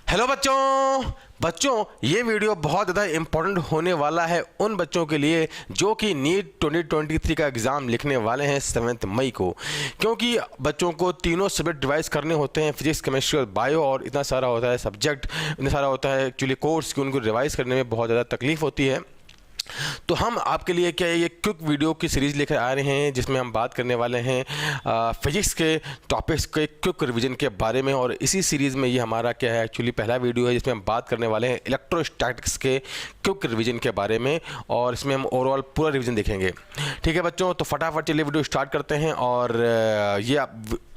Hello बच्चों ये video बहुत ज़्यादा इम्पोर्टेंट होने वाला है उन बच्चों के लिए जो कि नीट 2023 का एग्ज़ाम लिखने वाले हैं 7 मई को, क्योंकि बच्चों को तीनों सब्जेक्ट रिवाइज करने होते हैं, फिजिक्स, केमिस्ट्री और बायो, और इतना सारा होता है सब्जेक्ट, इतना सारा होता है एक्चुअली कोर्स कि उनको रिवाइज करने में बहुत ज़्यादा तकलीफ होती है। तो हम आपके लिए क्या ये क्विक वीडियो की सीरीज़ लेकर आ रहे हैं जिसमें हम बात करने वाले हैं फिजिक्स के टॉपिक्स के क्विक रिवीजन के बारे में। और इसी सीरीज़ में ये हमारा क्या है एक्चुअली पहला वीडियो है जिसमें हम बात करने वाले हैं इलेक्ट्रोस्टैटिक्स के क्विक रिवीजन के बारे में, और इसमें हम ओवरऑल पूरा रिवीजन देखेंगे। ठीक है बच्चों, तो फटाफट चलिए वीडियो स्टार्ट करते हैं। और ये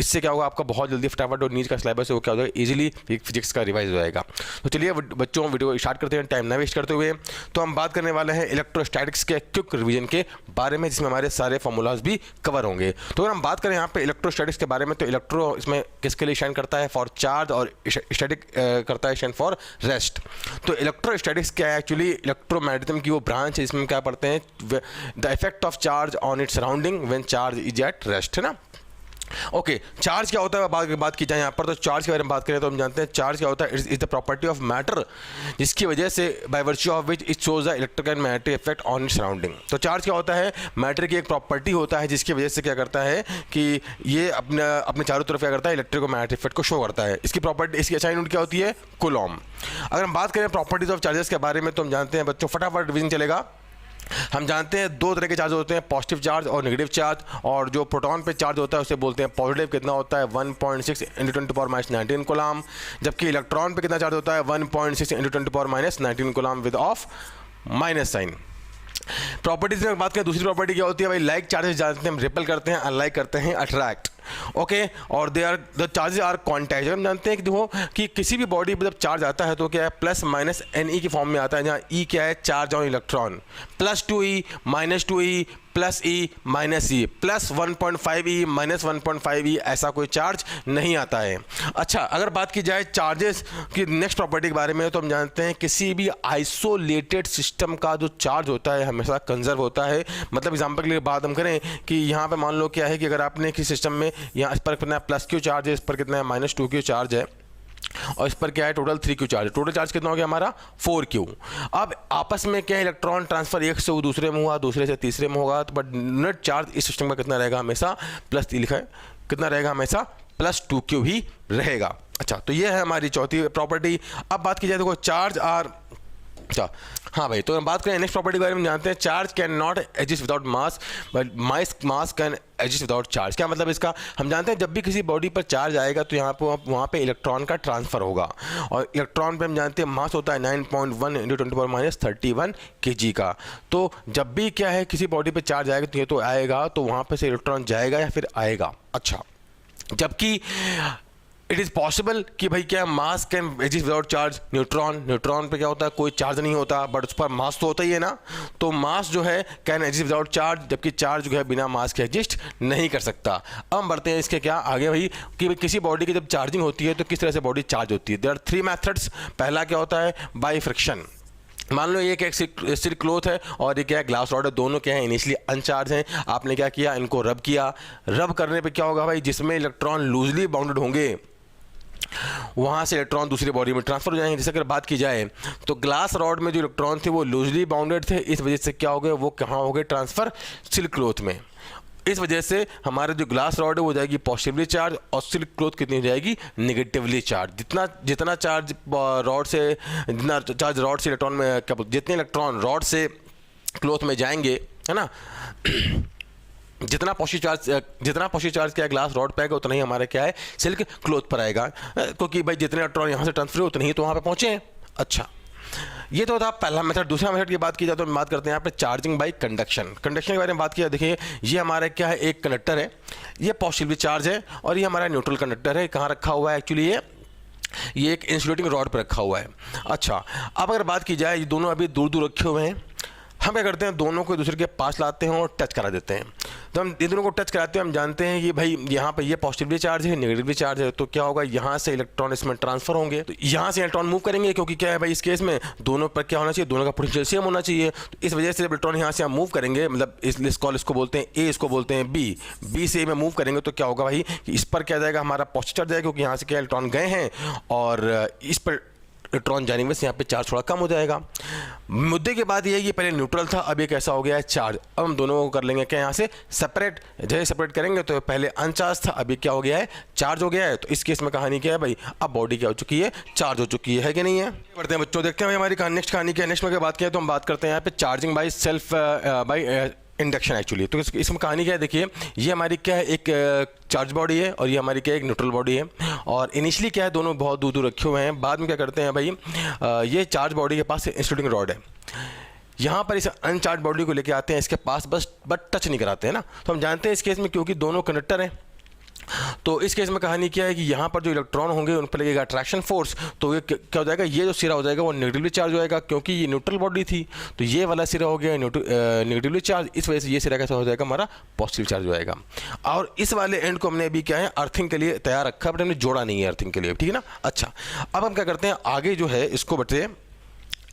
इससे क्या होगा, आपका बहुत जल्दी फटाफट और नीट का सिलेबस है वो क्या हो जाएगा, ईजिली फिजिक्स का रिवाइज हो जाएगा। तो चलिए बच्चों वीडियो स्टार्ट करते हैं टाइम ना वेस्ट करते हुए। तो हम बात करने वाले हैं इलेक्ट्रोस्टैटिक्स के क्विक रिवीजन के बारे में जिसमें हमारे सारे फॉर्मूलाज भी कवर होंगे। तो अगर हम बात करें यहाँ पे इलेक्ट्रोस्टैटिक्स के बारे में, तो इलेक्ट्रो इसमें किसके लिए स्टैंड करता है, फॉर चार्ज, और स्टैटिक करता है स्टैंड फॉर रेस्ट। तो इलेक्ट्रोस्टैटिक्स क्या है एक्चुअली, इलेक्ट्रोमैग्नेटिज्म की वो ब्रांच है जिसमें क्या पढ़ते हैं, the effect of charge on its surrounding when charge is at rest, है ना। ओके, चार्ज क्या होता है बात की जाए यहाँ पर, तो चार्ज के बारे में बात करें तो हम जानते हैं चार्ज क्या होता है, is the property of matter जिसकी वजह से by virtue of which it shows the electric and magnetic effect on its surrounding. तो चार्ज क्या होता है, मैटर की एक प्रॉपर्टी होता है जिसकी वजह से क्या करता है कि ये अपने चारों तरफ क्या करता है, इलेक्ट्रिक और मैग्नेटिक इफेक्ट को शो करता है। इसकी प्रॉपर्टी, इसकी SI यूनिट क्या होती है, कूलॉम। अगर हम बात करें प्रॉपर्टीज ऑफ चार्जेस के बारे में तो हम जानते हैं बच्चों, फटाफट रिवीजन चलेगा। हम जानते हैं दो तरह के चार्ज होते हैं, पॉजिटिव चार्ज और नेगेटिव चार्ज। और जो प्रोटॉन पे चार्ज होता है उसे बोलते हैं पॉजिटिव, कितना होता है 1.6 × 10⁻19 कूलम। जबकि इलेक्ट्रॉन पे कितना चार्ज होता है 1.6 × 10⁻19 coulomb with of minus sign. Properties में बात करें, दूसरी प्रॉपर्टी क्या होती है भाई, लाइक चार्जेस जानते हैं हम रिपेल करते हैं, अनलाइक करते हैं अट्रैक्ट। ओके, और they are the charges are quantize. हम जानते हैं कि देखो कि किसी भी बॉडी पर जब चार्ज आता है तो क्या है, प्लस माइनस NE की फॉर्म में आता है, जहाँ E क्या है, charge on electron, +2E -2E +E -E +1.5E -1.5E, ऐसा कोई चार्ज नहीं आता है। अच्छा, अगर बात की जाए चार्जेस की नेक्स्ट प्रॉपर्टी के बारे में तो हम जानते हैं किसी भी आइसोलेटेड सिस्टम का जो चार्ज होता है हमेशा कंजर्व होता है। मतलब एग्जाम्पल के लिए बात हम करें कि यहाँ पे मान लो क्या है कि अगर आपने किसी सिस्टम में यहाँ इस पर कितना +Q चार्ज है, इस पर कितना है -2Q चार्ज है, और इस पर क्या है टोटल 3Q चार्ज है। टोटल चार्ज कितना हो गया हमारा 4Q। अब आपस में क्या है, इलेक्ट्रॉन ट्रांसफर एक से दूसरे में हुआ, दूसरे से तीसरे में होगा, तो बट नेट चार्ज इस सिस्टम का कितना रहेगा, हमेशा +3 लिखा है, कितना रहेगा, हमेशा +2Q ही रहेगा। अच्छा, तो ये है हमारी चौथी प्रॉपर्टी। अब बात की जाए देखो चार्ज आर, अच्छा हाँ भाई, तो हम बात करें नेक्स्ट प्रॉपर्टी के बारे में जानते हैं, charge can not exist without mass but mass can exist without charge. क्या मतलब इसका, हम जानते हैं जब भी किसी बॉडी पर चार्ज आएगा तो यहाँ पर वहाँ पे इलेक्ट्रॉन का ट्रांसफर होगा, और इलेक्ट्रॉन पे हम जानते हैं मास होता है 9.1 × 10⁻31 kg का। तो जब भी क्या है किसी बॉडी पे चार्ज आएगा तो ये तो आएगा, तो वहाँ पे से इलेक्ट्रॉन जाएगा या फिर आएगा। अच्छा, जबकि इट इज़ पॉसिबल कि भाई क्या मास can exist without charge, neutron पे क्या होता है, कोई चार्ज नहीं होता बट उस पर मास तो होता ही है ना। तो मास जो है कैन एग्जिस्ट विदाउट चार्ज, जबकि चार्ज जो है बिना मास के एग्जिस्ट नहीं कर सकता। अब हम बढ़ते हैं इसके क्या आगे भाई, कि भाई किसी बॉडी की जब चार्जिंग होती है तो किस तरह से बॉडी चार्ज होती है। There are 3 methods. पहला क्या होता है, बाय फ्रिक्शन। मान लो ये क्या सिल्क क्लोथ है और ये क्या है ग्लास रॉड है, दोनों क्या है इनिशियली अनचार्ज हैं। आपने क्या किया, इनको रब किया, रब करने पे क्या होगा भाई, जिसमें इलेक्ट्रॉन लूजली बाउंडेड होंगे वहाँ से इलेक्ट्रॉन दूसरी बॉडी में ट्रांसफर हो जाएंगे। जैसे अगर बात की जाए तो ग्लास रॉड में जो इलेक्ट्रॉन थे वो लूजली बाउंडेड थे, इस वजह से क्या हो गए, वो कहाँ हो गए, ट्रांसफ़र सिल्क क्लोथ में। इस वजह से हमारे जो ग्लास रॉड है वो जाएगी पॉजिटिवली चार्ज, और सिल्क क्लोथ कितनी हो जाएगी, नेगेटिवली चार्ज। जितना चार्ज रॉड से, जितना चार्ज रॉड से इलेक्ट्रॉन में क्या, जितने इलेक्ट्रॉन रॉड से क्लोथ में जाएंगे, है ना, जितना पॉजिटिव चार्ज क्या है ग्लास रॉड पे आएगा उतना ही हमारा क्या है सिल्क क्लोथ पर आएगा, क्योंकि भाई जितने इलेक्ट्रॉन यहाँ से ट्रांसफर हुए उतने ही तो वहाँ पे पहुँचे हैं। अच्छा, ये तो था पहला मेथड। दूसरा मेथड की बात की जाए तो हम बात करते हैं यहाँ पे चार्जिंग बाय कंडक्शन। कंडक्शन के बारे में बात किया, देखिए ये हमारा क्या है, एक कंडक्टर है, ये पॉजिटिवली चार्ज है, और ये हमारा न्यूट्रल कंडक्टर है। कहाँ रखा हुआ है एक्चुअली, ये एक इंसुलेटिंग रॉड पर रखा हुआ है। अच्छा, अब अगर बात की जाए, ये दोनों अभी दूर दूर रखे हुए हैं, हम क्या करते हैं, दोनों को दूसरे के पास लाते हैं और टच करा देते हैं। तो हम इन दोनों को टच कराते हैं, हम जानते हैं कि भाई यहाँ पे ये पॉजिटिवली चार्ज है, नेगेटिवली चार्ज है, तो क्या होगा, यहाँ से इलेक्ट्रॉन इसमें ट्रांसफर होंगे, तो यहाँ से इलेक्ट्रॉन मूव करेंगे, क्योंकि क्या है भाई इस केस में दोनों पर क्या होना चाहिए, दोनों का पोटेंशियल सेम होना चाहिए। तो इस वजह से जब इलेक्ट्रॉन यहाँ से हम मूव करेंगे, मतलब इसको बोलते हैं ए, इसको बोलते हैं बी, बी से ए में मूव करेंगे तो क्या होगा भाई कि इस पर क्या जाएगा, हमारा पॉजिटिव चार्ज जाएगा, क्योंकि यहाँ से क्या इलेक्ट्रॉन गए हैं, और इस पर इलेक्ट्रॉन जाने की वजह से यहाँ पे चार्ज थोड़ा कम हो जाएगा। मुद्दे की बात यह है कि पहले न्यूट्रल था, अब ये कैसा हो गया है चार्ज। अब हम दोनों को कर लेंगे क्या यहाँ से सेपरेट। जैसे सेपरेट करेंगे तो पहले अनचार्ज था, अभी क्या हो गया है चार्ज हो गया है। तो इस केस में कहानी क्या है भाई, अब बॉडी क्या हो चुकी है, चार्ज हो चुकी है कि नहीं है। बढ़ते हैं बच्चों, देखते हैं भाई हमारी नेक्स्ट कहानी क्या है। नेक्स्ट में बात किया तो हम बात करते हैं यहाँ पे charging by self by induction actually. तो इसमें कहानी क्या है, देखिए ये हमारी क्या है, एक चार्ज बॉडी है और ये हमारी क्या है, एक न्यूट्रल बॉडी है। और इनिशियली क्या है, दोनों बहुत दूर दूर रखे हुए हैं। बाद में क्या करते हैं भाई, ये चार्ज बॉडी के पास इंसुलेटिंग रॉड है, यहाँ पर इस अनचार्ज बॉडी को लेके आते हैं इसके पास, बट टच नहीं कराते हैं ना। तो हम जानते हैं इस केस में क्योंकि दोनों कंडक्टर हैं, तो इस केस में कहानी क्या है कि यहाँ पर जो इलेक्ट्रॉन होंगे उन पर लगेगा अट्रैक्शन फोर्स। तो ये क्या हो जाएगा, ये जो सिरा हो जाएगा वो नेगेटिवली चार्ज होएगा, क्योंकि ये न्यूट्रल बॉडी थी। तो ये वाला सिरा हो गया नेगेटिवली चार्ज, इस वजह से ये सिरा कैसा हो जाएगा, हमारा पॉजिटिव चार्ज हो जाएगा। और इस वाले एंड को हमने अभी क्या है, अर्थिंग के लिए तैयार रखा, बट हमने जोड़ा नहीं है अर्थिंग के लिए, ठीक है ना। अच्छा, अब हम क्या करते हैं, आगे जो है इसको बटे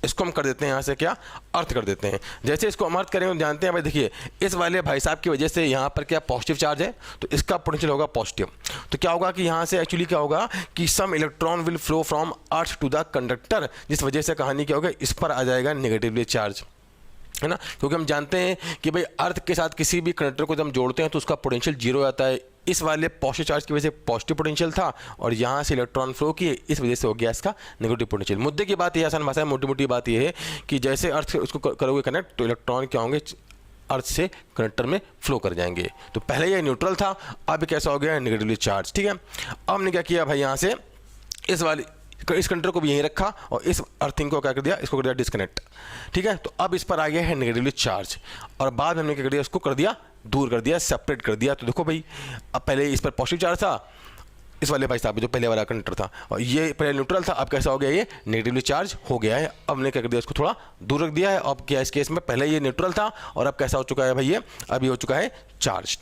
इसको हम कर देते हैं यहाँ से क्या, अर्थ कर देते हैं। जैसे इसको हम अर्थ करेंगे तो जानते हैं भाई, देखिए इस वाले भाई साहब की वजह से यहाँ पर क्या पॉजिटिव चार्ज है, तो इसका पोटेंशियल होगा पॉजिटिव। तो क्या होगा कि यहाँ से एक्चुअली क्या होगा कि some electron will flow from earth to the conductor, जिस वजह से कहानी क्या होगा, इस पर आ जाएगा नेगेटिवली चार्ज, है ना। क्योंकि हम जानते हैं कि भाई अर्थ के साथ किसी भी कंडक्टर को जब हम जोड़ते हैं तो उसका पोटेंशियल जीरो आता है। इस वाले पॉजिटिव चार्ज की वजह से पॉजिटिव पोटेंशियल था और यहाँ से इलेक्ट्रॉन फ्लो किए, इस वजह से हो गया इसका नेगेटिव पोटेंशियल। मुद्दे की बात ये आसान भाषा में मोटी मोटी बात ये है कि जैसे अर्थ से उसको करोगे कनेक्ट तो इलेक्ट्रॉन क्या होंगे, अर्थ से कनेक्टर में फ्लो कर जाएंगे। तो पहले ये न्यूट्रल था, अब कैसा हो गया, नेगेटिवली चार्ज, ठीक है। अब हमने क्या किया भाई, यहाँ से इस कंडक्टर को भी यहीं रखा और इस अर्थिंग को क्या कर दिया, इसको कर दिया डिस्कनेक्ट, ठीक है। तो अब इस पर आ गया है नेगेटिवली चार्ज और बाद में हमने क्या कर दिया, इसको कर दिया दूर कर दिया, सेपरेट कर दिया। तो देखो भाई, अब पहले इस पर पॉजिटिव चार्ज था, इस वाले भाई साहब जो पहले वाला कंडक्टर था, और ये पहले न्यूट्रल था, अब कैसा हो गया, ये नेगेटिवली चार्ज हो गया है। अब हमने क्या कर दिया, इसको थोड़ा दूर रख दिया है। अब क्या इस केस में पहले ये न्यूट्रल था और अब कैसा हो चुका है भाई, ये अभी हो चुका है चार्ज।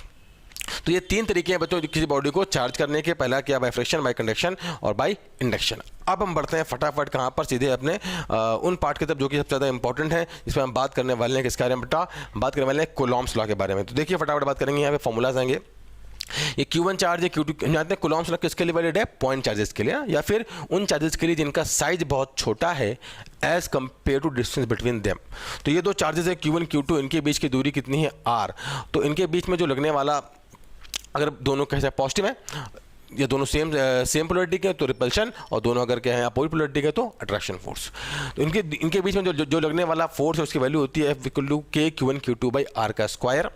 तो ये तीन तरीके हैं बच्चों किसी बॉडी को चार्ज करने के, पहला क्या, बाय फ्रिक्शन, बाय कंडक्शन और बाय इंडक्शन। अब हम बढ़ते हैं फटाफट कहाँ पर, सीधे अपने उन पार्ट की तरफ जो कि सबसे ज़्यादा इंपॉर्टेंट है, जिसमें हम बात करने वाले हैं किसके बारे में बेटा, बात करने वाले हैं कूलॉम्स लॉ के बारे में। तो देखिए फटाफट बात करेंगे, यहाँ पे फॉर्मूलाज आएंगे। ये Q1 चार्ज है, Q2 जानते हैं। कूलॉम्स लॉ किसके लिए वैलिड है, पॉइंट चार्जेस के लिए, या फिर उन चार्जेस के लिए जिनका साइज बहुत छोटा है as compare to distance between them. तो ये दो चार्जेस है Q1 Q2, इनके बीच की दूरी कितनी है r। तो इनके बीच में जो लगने वाला, अगर दोनों कैसे पॉजिटिव है, ये दोनों सेम पोलैरिटी के तो रिपल्शन, और दोनों अगर क्या है अपोजिट पोलैरिटी के तो अट्रैक्शन फोर्स। तो इनके बीच में जो लगने वाला फोर्स है उसकी वैल्यू होती है F = K Q1 Q2 by R का स्क्वायर,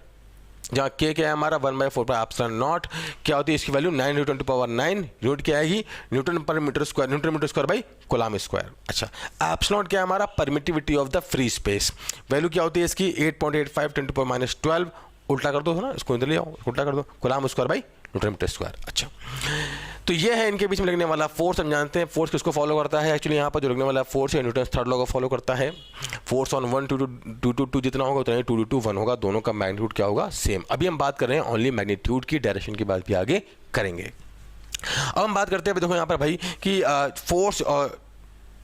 जहाँ K क्या है हमारा 1/4πε0, क्या होती है इसकी वैल्यू 9 × 10⁹, यूनिट क्या आएगी, newton per metre square, newton metre square by coulomb square. अच्छा, एप्सिलॉन क्या है हमारा, permittivity of the free space, value क्या होती है इसकी 8.85 × 10⁻12, उल्टा कर दो है ना, इसको इधर ले आओ, उल्टा कर दो, coulomb square by newton metre square. अच्छा, तो ये है इनके बीच में लगने वाला फोर्स। हम जानते हैं फोर्स किसको फॉलो करता है, एक्चुअली यहाँ पर जो लगने वाला फोर्स है न्यूटन थर्ड लॉ को फॉलो करता है। फोर्स ऑन 1 2 2 जितना होगा उतना ही 2 2 1 होगा, दोनों का मैग्नीट्यूड क्या होगा, सेम। अभी हम बात कर रहे हैं ओनली मैग्नीट्यूड की, डायरेक्शन की बात भी आगे करेंगे। अब हम बात करते हैं, देखो यहाँ पर भाई कि फोर्स और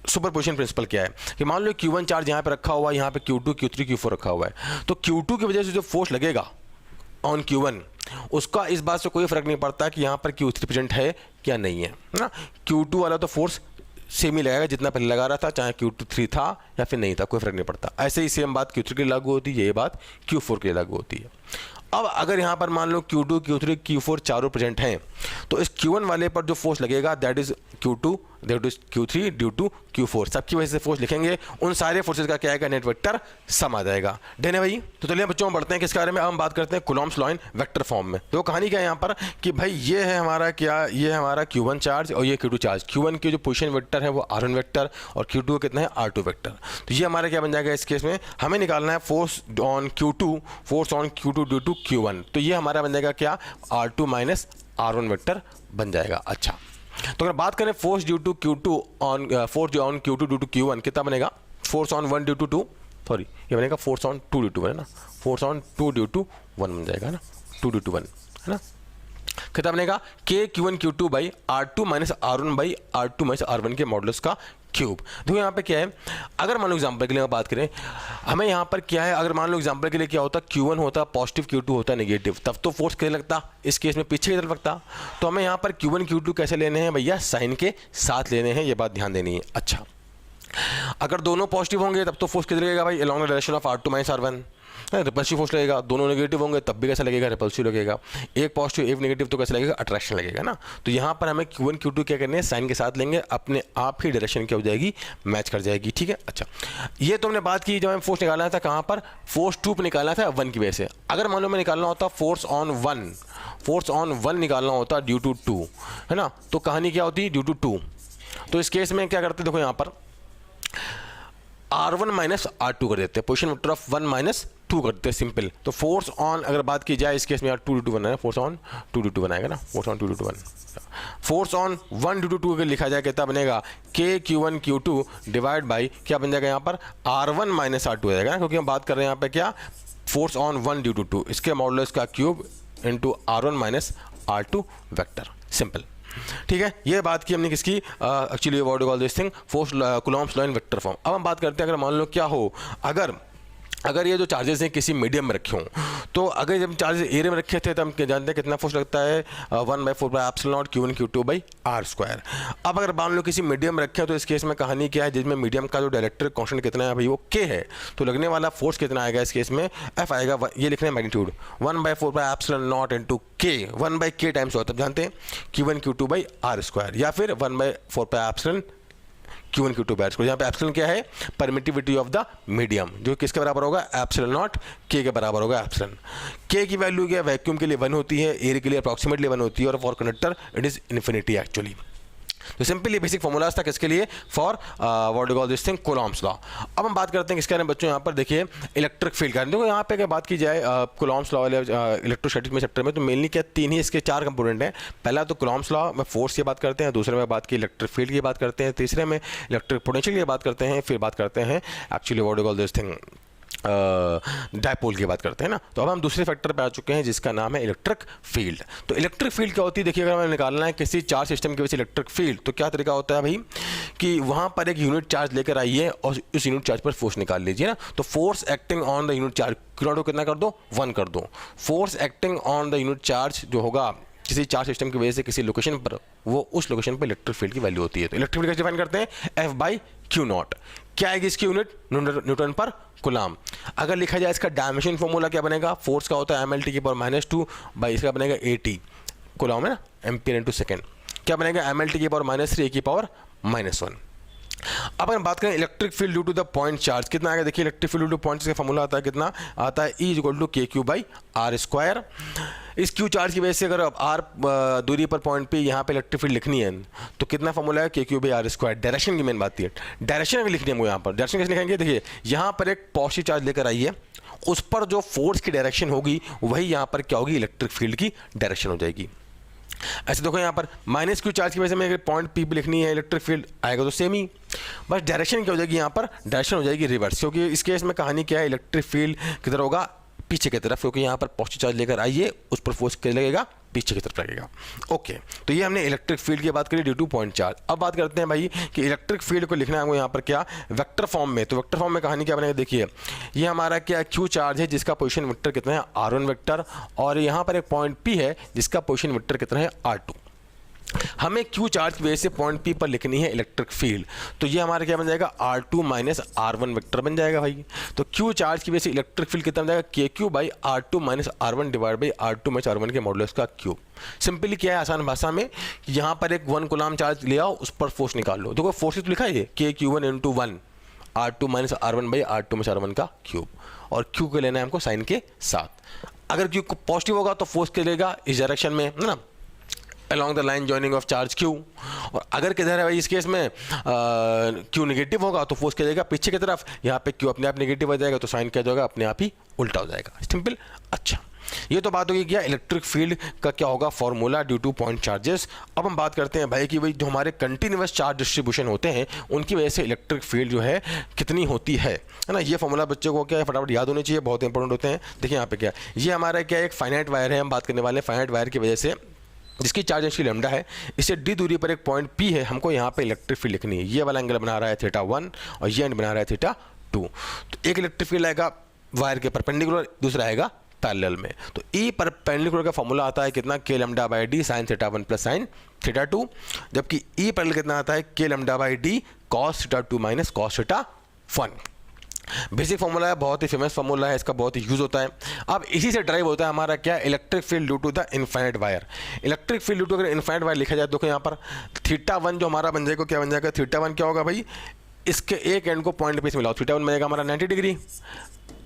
सुपरपोजिशन प्रिंसिपल क्या है, कि मान लो Q1 चार्ज यहाँ पे रखा हुआ है, यहाँ पे Q2 Q3 Q4 रखा हुआ है। तो Q2 की वजह से जो फोर्स लगेगा ऑन Q1, उसका इस बात से कोई फर्क नहीं पड़ता कि यहाँ पर Q3 प्रेजेंट है क्या नहीं है ना। Q2 वाला तो फोर्स सेम ही लगेगा जितना पहले लगा रहा था, चाहे Q3 था या फिर नहीं था, कोई फर्क नहीं पड़ता। ऐसे ही सेम बात Q3 के लिए लागू होती है, ये बात Q4 के लिए लागू होती है। अब अगर यहाँ पर मान लो Q2 Q3 Q4 चारों प्रेजेंट हैं, तो इस Q1 वाले पर जो फोर्स लगेगा that is Q2 that is Q3 due to Q4, सबकी वजह से फोर्स लिखेंगे, उन सारे फोर्सेज का क्या आएगा, नेट वेक्टर सम आ जाएगा। डन है भाई। तो चलिए बच्चों बढ़ते हैं किस बारे में, अब हम बात करते हैं Coulomb's law in vector form में। तो कहानी क्या है यहाँ पर कि भाई ये है हमारा क्या, ये है हमारा Q1 चार्ज और ये Q2 चार्ज। Q1 की जो पोजीशन वेक्टर है वो R1 वेक्टर और Q2 कितना है R2 वेक्टर। तो ये हमारा क्या बन जाएगा, इस केस में हमें निकालना है force on Q2 due to Q1। तो ये हमारा बन जाएगा क्या, R2 माइनस R1 वेक्टर बन जाएगा। अच्छा, तो अगर बात करें force due to Q2 on force on Q2 due to Q1 कितना बनेगा, force on 1 due to 2, sorry ये बनेगा फोर्स ऑन 2 ड्यू टू 1 है ना, फोर्स ऑन 2 ड्यू टू 1 बन जाएगा ना, 2 ड्यू टू 1 है ना। कितना बनेगा, K Q1 Q2 by R2 minus R1 by R2 minus R1 के मॉडुलस का क्यूब। देखो यहाँ पे क्या है, अगर मान लो एग्जांपल के लिए बात करें, हमें यहाँ पर क्या है, अगर मान लो एग्जांपल के लिए क्या होता, Q1 होता पॉजिटिव, Q2 होता नेगेटिव, तब तो फोर्स कैसे लगता, इस केस में पीछे की तरफ लगता। तो हमें यहाँ पर Q1 Q2 कैसे लेने हैं भैया, साइन के साथ लेने हैं, ये बात ध्यान देनी है। अच्छा, अगर दोनों पॉजिटिव होंगे तब तो फोर्स किधर लगेगा भाई, along the direction of R2 minus R1, repulsive force लगेगा। दोनों नेगेटिव होंगे तब भी कैसा लगेगा, रिपल्सिव लगेगा। एक पॉजिटिव एक नेगेटिव तो कैसा लगेगा, अट्रैक्शन लगेगा ना। तो यहाँ पर हमें Q1 Q2 क्या करने हैं, साइन के साथ लेंगे, अपने आप ही डायरेक्शन क्या हो जाएगी, मैच कर जाएगी। ठीक है, अच्छा ये तो हमने बात की जब हमें फोर्स निकालना था कहाँ पर, फोर्स 2 पर निकालना था 1 की वजह से। अगर मान लो मैं निकालना होता फोर्स ऑन 1 निकालना होता ड्यू टू 2, है ना, तो कहानी क्या होती, ड्यू टू 2। तो इस केस में क्या करते, देखो यहाँ पर R1 माइनस R2 कर देते हैं, पोजिशन वेक्टर ऑफ 1 माइनस 2 करते हैं, सिंपल। तो फोर्स ऑन अगर बात की जाए इस केस में यार 2 ड्यू टू 1 है, फोर्स ऑन 2 ड्यू टू 1 आएगा ना, force on 2 due to 1, force on 1 due to 2 अगर लिखा जाए कितना बनेगा, KQ1 Q2 डिवाइड बाई क्या बन जाएगा यहाँ पर R1 माइनस R2 आएगा ना, क्योंकि हम बात कर रहे हैं यहाँ पे क्या, फोर्स ऑन 1 ड्यू टू 2, इसके मॉडुलस का cube into R1 minus R2 vector, simple. ठीक है, ये बात की हमने किसकी, actually what you call this thing, force Coulomb's law in vector form. अब हम बात करते हैं अगर मान लो क्या हो, अगर ये जो चार्जेस हैं किसी मीडियम में रखे हों, तो अगर जब चार्जेस एरिया में रखे थे तो हम जानते हैं कितना फोर्स लगता है, 1/4 Q1 Q2 बाई R²। अब अगर मान लो किसी मीडियम में रखे हैं तो इस केस में कहानी क्या है, जिसमें मीडियम का जो डायरेक्ट्रिक कांस्टेंट कितना है भाई, वो K है, तो लगने वाला फोर्स कितना आएगा इस केस में, F आएगा, ये लिखना है magnitude 1/4 into K, 1/K times होता है, जानते हैं Q1 Q2 बाई R², या फिर 1/4 Q1 Q2 बाई R²। यहाँ पे एप्सिलॉन क्या है, परमिटिविटी ऑफ द मीडियम, जो किसके बराबर होगा, एप्सिलॉन नॉट K के बराबर होगा। एप्सिलॉन K की वैल्यू क्या, वैक्यूम के लिए 1 होती है, एयर के लिए अप्रॉक्सीमेटली 1 होती है, और for conductor it is infinity actually. तो सिंपली बेसिक फॉर्मूलाज था किसके लिए, for what you call this thing, Coulomb's law. अब हम बात करते हैं किसके बारे में बच्चों, यहाँ पर देखिए इलेक्ट्रिक फील्ड का। देखो यहाँ पे अगर बात की जाए कूलॉम्स लॉ वाले इलेक्ट्रोस्टैटिक्स में चैप्टर में, तो मेनली क्या 3 ही इसके 4 कंपोनेंट हैं। पहला तो कूलॉम्स लॉ में फोर्स की बात करते हैं, दूसरे में बात की इलेक्ट्रिक फील्ड की बात करते हैं, तीसरे में इलेक्ट्रिक पोटेंशियल की बात करते हैं, फिर बात करते हैं actually what you call this thing, dipole की बात करते हैं ना। तो अब हम दूसरे फैक्टर पे आ चुके हैं जिसका नाम है इलेक्ट्रिक फील्ड। तो इलेक्ट्रिक फील्ड क्या होती है, देखिए अगर हमें निकालना है किसी चार्ज सिस्टम के वजह से इलेक्ट्रिक फील्ड, तो क्या तरीका होता है भाई कि वहाँ पर एक यूनिट चार्ज लेकर आइए और उस यूनिट चार्ज पर फोर्स निकाल लीजिए ना। तो force acting on the unit charge Q0 कितना कर दो, 1 कर दो। Force acting on the unit charge जो होगा किसी चार्ज सिस्टम की वजह से किसी लोकेशन पर, वो उस लोकेशन पर इलेक्ट्रिक फील्ड की वैल्यू होती है। तो इलेक्ट्रिक फील्ड कैसे डिफाइन करते हैं, F/Q0। क्या आएगी इसकी यूनिट, न्यूटन पर कूलम। अगर लिखा जाए इसका डायमेंशन फॉर्मूला क्या बनेगा, फोर्स का होता है mLT की पावर -2 बाई इसका बनेगा AT, कूलम है ना, एम्पियर इंटू सेकेंड, क्या बनेगा mLT की पावर -3 A की पावर -1। अब अगर बात करें electric field due to the point charge कितना आएगा, देखिए electric field due to point का फॉर्मूला आता है कितना आता है, E = KQ बाई R²। इस Q चार्ज की वजह से अगर R दूरी पर पॉइंट पे यहाँ पे इलेक्ट्रिक फील्ड लिखनी है तो कितना फॉर्मूला है, KQ बाई R²। डायरेक्शन की मेन बात है, डायरेक्शन अगर लिखनी है हमको यहाँ पर, डायरेक्शन कैसे लिखेंगे, देखिए यहाँ पर एक पॉजिटिव चार्ज लेकर आइए, उस पर जो फोर्स की डायरेक्शन होगी वही यहाँ पर क्या होगी, इलेक्ट्रिक फील्ड की डायरेक्शन हो जाएगी। ऐसे देखो यहाँ पर -Q चार्ज की वजह से मैं पॉइंट P पे लिखनी है इलेक्ट्रिक फील्ड, आएगा तो सेम ही, बस डायरेक्शन क्या हो जाएगी यहाँ पर, डायरेक्शन हो जाएगी रिवर्स, क्योंकि इस केस में कहानी क्या है, इलेक्ट्रिक फील्ड किधर होगा, पीछे की तरफ, क्योंकि यहाँ पर पॉजिटिव चार्ज लेकर आइए उस पर फोर्स क्या लगेगा, पीछे की तरफ लगेगा। ओके, तो ये हमने इलेक्ट्रिक फील्ड की बात करी ड्यू टू पॉइंट चार्ज। अब बात करते हैं भाई कि इलेक्ट्रिक फील्ड को लिखना है हमको यहाँ पर क्या, वेक्टर फॉर्म में। तो वेक्टर फॉर्म में कहानी क्या बनेगा, देखिए ये हमारा क्या Q चार्ज है जिसका पोजीशन वेक्टर कितना है, R1 वेक्टर, और यहाँ पर एक पॉइंट P है जिसका पोजीशन वेक्टर कितना है, R2। हमें Q चार्ज की वजह से पॉइंट P पर लिखनी है इलेक्ट्रिक फील्ड, तो ये हमारा क्या बन जाएगा, R2 माइनस R1 वेक्टर बन जाएगा भाई। तो Q चार्ज की वजह से इलेक्ट्रिक फील्ड कितना बन जाएगा, KQ by R2 minus R1 divide by R2 minus R1 के मॉडुलस का क्यूब। सिंपली क्या है आसान भाषा में, यहाँ पर एक 1 कूलम चार्ज ले आओ, उस पर फोर्स निकाल लो। देखो फोर्स तो लिखा है KQ1 into 1 R2 minus R1 by R2 minus R1 का क्यूब, और Q को लेना है हमको साइन के साथ। अगर Q पॉजिटिव होगा तो फोर्स चलेगा इस डायरेक्शन में, है ना, along the line joining of charge Q। और अगर किधर है भाई इस केस में Q नेगेटिव होगा तो फोर्स क्या जाएगा, पीछे की तरफ, यहाँ पे Q अपने आप नेगेटिव हो जाएगा तो साइन क्या जाएगा, अपने आप ही उल्टा हो जाएगा, सिंपल। अच्छा, ये तो बात होगी क्या इलेक्ट्रिक फील्ड का क्या होगा formula due to point charges. अब हम बात करते हैं भाई कि भाई जो हमारे कंटिन्यूअस चार्ज डिस्ट्रीब्यूशन होते हैं उनकी वजह से इलेक्ट्रिक फील्ड जो है कितनी होती है ना। ये फॉर्मूला बच्चों को क्या है फटाफट याद होनी चाहिए, बहुत इंपॉर्टेंट होते हैं। देखिए यहाँ पे क्या, ये हमारा क्या एक फाइनाइट वायर है, हम बात करने वाले फाइनाइट वायर की वजह से जिसकी चार्ज डेंसिटी लैम्डा है, इससे d दूरी पर एक पॉइंट P है, हमको यहाँ पे इलेक्ट्रिक फील्ड लिखनी है। ये वाला एंगल बना रहा है θ1 और ये एंड बना रहा है θ2। तो एक इलेक्ट्रिक फील्ड आएगा वायर के परपेंडिकुलर, दूसरा आएगा पैरेलल में। तो ई परपेंडिकुलर का फॉर्मूला आता है कितना, के lambda by D sine theta 1 plus sine theta 2, जबकि ई पैरेलल कितना आता है, के lambda by D cos theta 2 minus cos theta 1। Basic formula है, बहुत ही फेमस फॉर्मूला है, इसका बहुत ही यूज होता है। अब इसी से ड्राइव होता है हमारा क्या, electric field due to the infinite wire. Electric field due to अगर इनफाइनाइट वायर लिखा जाए, देखो यहाँ पर थीटा 1 जो हमारा बन जाएगा, क्या बन जाएगा, थीटा 1 क्या होगा भाई, इसके एक एंड को पॉइंट पे मिलाओ, थीटा 1 बन जाएगा हमारा 90 डिग्री।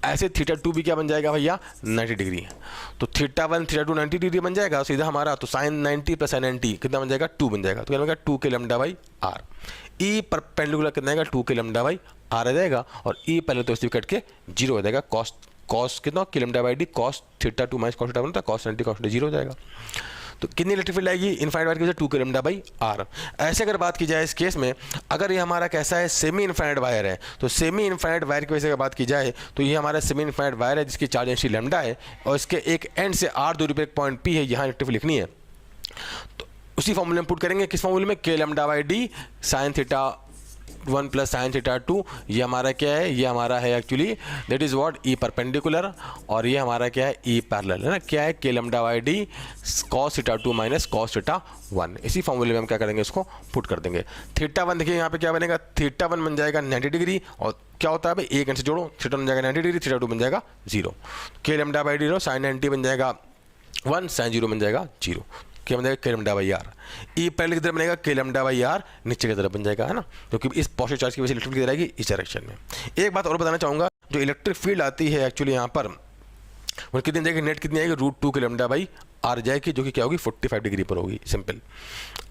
ऐसे थीटा 2 भी क्या बन जाएगा भैया, 90 डिग्री। तो थीटा 1 थीटा 2 90 डिग्री बन जाएगा सीधा हमारा, तो साइन 90 प्लस साइन 90 कितना बन जाएगा, 2 बन जाएगा। तो क्या बनेगा, 2 K lambda by R. E perpendicular कितना आएगा, 2 के लैम्डा बाई आर आ जाएगा, और ई पहले तो इससे कट के 0 हो जाएगा। कॉस कितना, के lambda by D cos theta 2 minus cos theta 1 था, कॉस 90 कॉस 0 हो जाएगा। तो कितनी इलेक्ट्रिक फील्ड आएगी इनफाइनाइट वायर की वजह से, 2 के लैम्डा बाई आर। ऐसे अगर बात की जाए इस केस में, अगर ये हमारा कैसा है, सेमी इनफाइनाइट वायर है, तो सेमी इनफाइनाइट वायर की वजह से अगर बात की जाए तो ये हमारा सेमी इनफाइनाइट वायर है जिसकी चार्ज डेंसिटी लैम्डा है, और इसके एक एंड से आर दूरी पर एक पॉइंट पी है, यहाँ इलेक्ट्रिक फील्ड लिखनी है। तो उसी फॉर्मूले में पुट करेंगे, किस फॉर्मूले में, के lambda by D sine theta 1 plus sine theta 2। ये हमारा क्या है, ये हमारा है actually that is what, E perpendicular, और ये हमारा क्या है, ई पैरेलल है ना, क्या है, के lambda by D cos theta 2 minus cos theta 1। इसी फॉर्मूले में हम क्या करेंगे, इसको पुट कर देंगे। थीटा 1 देखिए यहाँ पे क्या बनेगा, थीटा 1 बन जाएगा 90 डिग्री, और क्या होता है भाई, एक एंड से जोड़ो, थीटा बन जाएगा 90 डिग्री, थीटा 2 बन जाएगा 0। के लैम्डा बाई डी लो, साइन 90 बन जाएगा 1, साइन 0 बन जाएगा 0, क्या बन जाएगा, के लैम्डा बाई आर। ई पहले की तरफ बनेगा, के लैम्डा बाई आर नीचे की तरफ बन जाएगा, है ना, क्योंकि इस पॉजिटिव चार्ज की वजह से इलेक्ट्रिक की जाएगी इस डायरेक्शन में। एक बात और बताना चाहूँगा, जो इलेक्ट्रिक फील्ड आती है एक्चुअली यहाँ पर, वो कितनी जाएगी, नेट कितनी आएगी, √2 के लैम्डा बाई आर जाएगी, जो कि क्या होगी, 45 डिग्री पर होगी। सिंपल,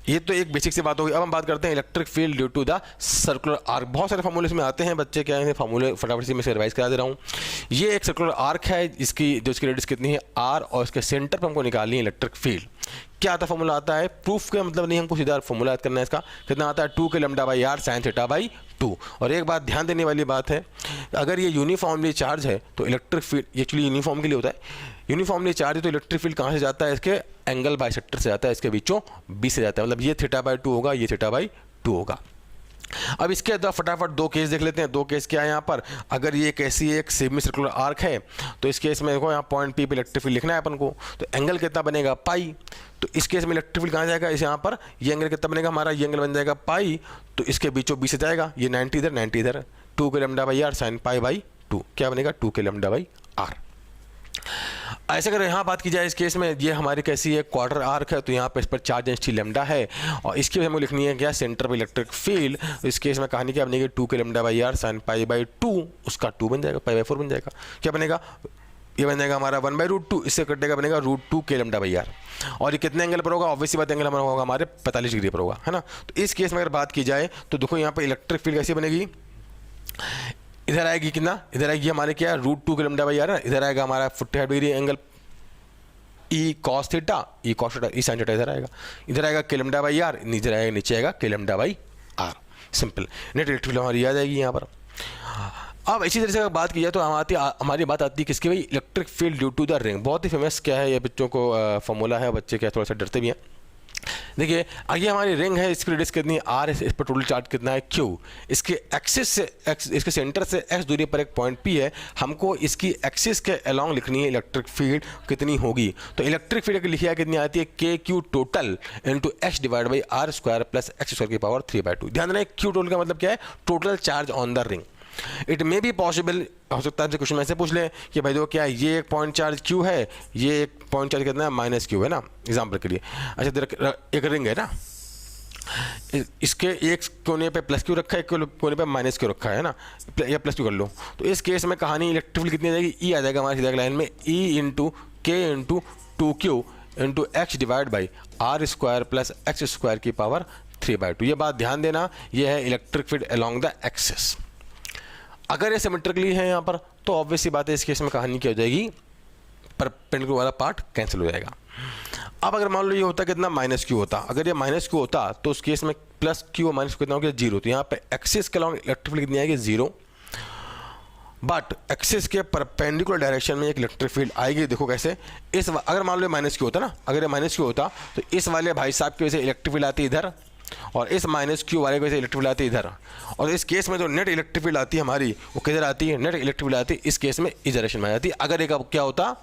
ये तो एक बेसिक सी बात होगी। अब हम बात करते हैं electric field due to the circular arc. बहुत सारे फॉर्मूले इसमें आते हैं, बच्चे क्या है फॉर्मूले फटाफट से मैं से रिवाइज करा दे रहा हूँ। ये एक सर्कुलर आर्क है, इसकी जो इसकी रेडियस कितनी है, आर, और इसके सेंटर पर हमको निकालनी है इलेक्ट्रिक फील्ड। क्या आता फॉर्मूला आता है, प्रूफ का मतलब नहीं, हमको सीधा फॉर्मूला याद करना है इसका, कितना आता है, 2 K lambda by R sine theta by 2। और एक बात ध्यान देने वाली बात है, अगर ये यूनिफॉर्मली चार्ज है तो इलेक्ट्रिक फील्ड एक्चुअली यूनिफॉर्म के लिए होता है, यूनिफॉर्मली चार्ज है तो इलेक्ट्रिक फील्ड कहाँ से जाता है, इसके एंगल बाइसेक्टर से जाता है, इसके बीचों बीच से जाता है, मतलब ये थीटा बाई 2 होगा, ये थीटा बाई 2 होगा। अब इसके अंदर फटाफट दो केस देख लेते हैं। दो केस क्या है यहाँ पर, अगर ये कैसी एक सेमी सर्कुलर आर्क है तो इस केस में देखो यहाँ पॉइंट पी पे इलेक्ट्रिक फील्ड लिखना है अपन को, तो एंगल कितना बनेगा, पाई। तो इस केस में इलेक्ट्रिक फील्ड कहाँ जाएगा, इस यहाँ पर ये एंगल कितना बनेगा हमारा, ये एंगल बन जाएगा पाई, तो इसके बीचों बीच से जाएगा, ये 90 इधर 90 इधर, 2 K lambda by R sine pi by 2, क्या बनेगा 2 के लैम्डा बाई आर। ऐसे अगर यहाँ बात की जाए इस केस में, ये हमारी कैसी है क्वार्टर आर्क है, तो यहाँ पे इस पर चार्ज डेंसिटी लैम्डा है और इसकी हमें लिखनी है क्या, सेंटर पे इलेक्ट्रिक फील्ड। इस केस में कहानी क्या बनेगी, 2 K lambda by R sine pi by 2, उसका 2 बन जाएगा, पाई बाई 4 बन जाएगा, क्या बनेगा, ये बन जाएगा हमारा 1/√2, इससे कटेगा बनेगा √2 के लैम्डा बाई आर। और ये कितने एंगल पर होगा, ऑब्वियसली बात एंगल हमारा होगा हमारे 45 डिग्री पर होगा, है ना। तो इस केस में अगर बात की जाए तो देखो यहाँ पर इलेक्ट्रिक फील्ड कैसी बनेगी, इधर आएगी कितना, इधर आएगी हमारे क्या √2 के लैम्डा बाई आर, इधर आएगा हमारा 45 degree angle E cos theta, E cos theta, E sine theta इधर आएगा, इधर आएगा के लैम्डा बाई आर, नीचे आएगा नीचे आएगा K lambda by R. Simple, net electric field हमारी आ जाएगी यहाँ पर। अब इसी तरह से अगर बात की जाए तो हमारी बात आती है किसकी भाई, electric field due to the ring. बहुत ही फेमस क्या है ये, बच्चों को फॉर्मूला है, बच्चे क्या थोड़ा सा डरते भी हैं। देखिए आगे हमारी रिंग है, इसकी रेडियस कितनी है आर, इस पर टोटल चार्ज कितना है क्यू, इसके एक्सिस से इसके सेंटर से एक्स दूरी पर एक पॉइंट पी है, हमको इसकी एक्सिस के अलोंग लिखनी है इलेक्ट्रिक फील्ड कितनी होगी। तो इलेक्ट्रिक फील्ड की लिखिया कितनी आती है, K Q total into X divide by R square plus x square की पावर 3/2। ध्यान देना क्यू टोटल का मतलब क्या है, total charge on the ring. It may be possible, हो सकता है क्वेश्चन में ऐसे पूछ लें कि भाई देखो क्या है, ये एक पॉइंट चार्ज क्यू है, ये एक पॉइंट चार्ज कितना है माइनस क्यू है ना, एग्जाम्पल के लिए। अच्छा एक रिंग है ना, इसके एक कोने पे प्लस क्यू रखा है, एक कोने पे माइनस क्यू रखा है ना, या प्लस क्यू कर लो। तो इस केस में कहानी इलेक्ट्रिक फील्ड कितनी आ जाएगी, ई आ जाएगा हमारी सीधा लाइन में, E into K into 2q into X divide by R square plus x square की पावर 3/2। ये बात ध्यान देना, ये है electric field along the axis. अगर ये सिमेट्रिकली है यहाँ पर तो ऑब्वियस सी बात है, इस केस में कहानी क्या हो जाएगी, परपेंडिकुलर वाला पार्ट कैंसिल हो जाएगा। अब अगर मान लो ये होता कितना माइनस क्यू होता, अगर ये माइनस क्यू होता तो उस केस में प्लस क्यू और माइनस कितना हो गया 0, तो यहाँ पे एक्सिस के अलॉन्ग इलेक्ट्रिक फील्ड कितनी आएगी 0, बट एक्सिस के परपेंडिकुलर डायरेक्शन में एक इलेक्ट्रिक फील्ड आएगी। देखो कैसे, इस अगर मान लो माइनस क्यू होता ना, अगर ये माइनस क्यू होता तो इस वाले भाई साहब की वजह से इलेक्ट्रिक फील्ड आती इधर, और इस माइनस क्यू वाले की वजह से इलेक्ट्रिक फील्ड आती इधर। और इस केस में जो नेट इलेक्ट्रिक फील्ड आती है हमारी वो किधर आती है, नेट इलेक्ट्रिक फील्ड आती है इस केस में इस डायरेक्शन में आ जाती है। अगर एक क्या होता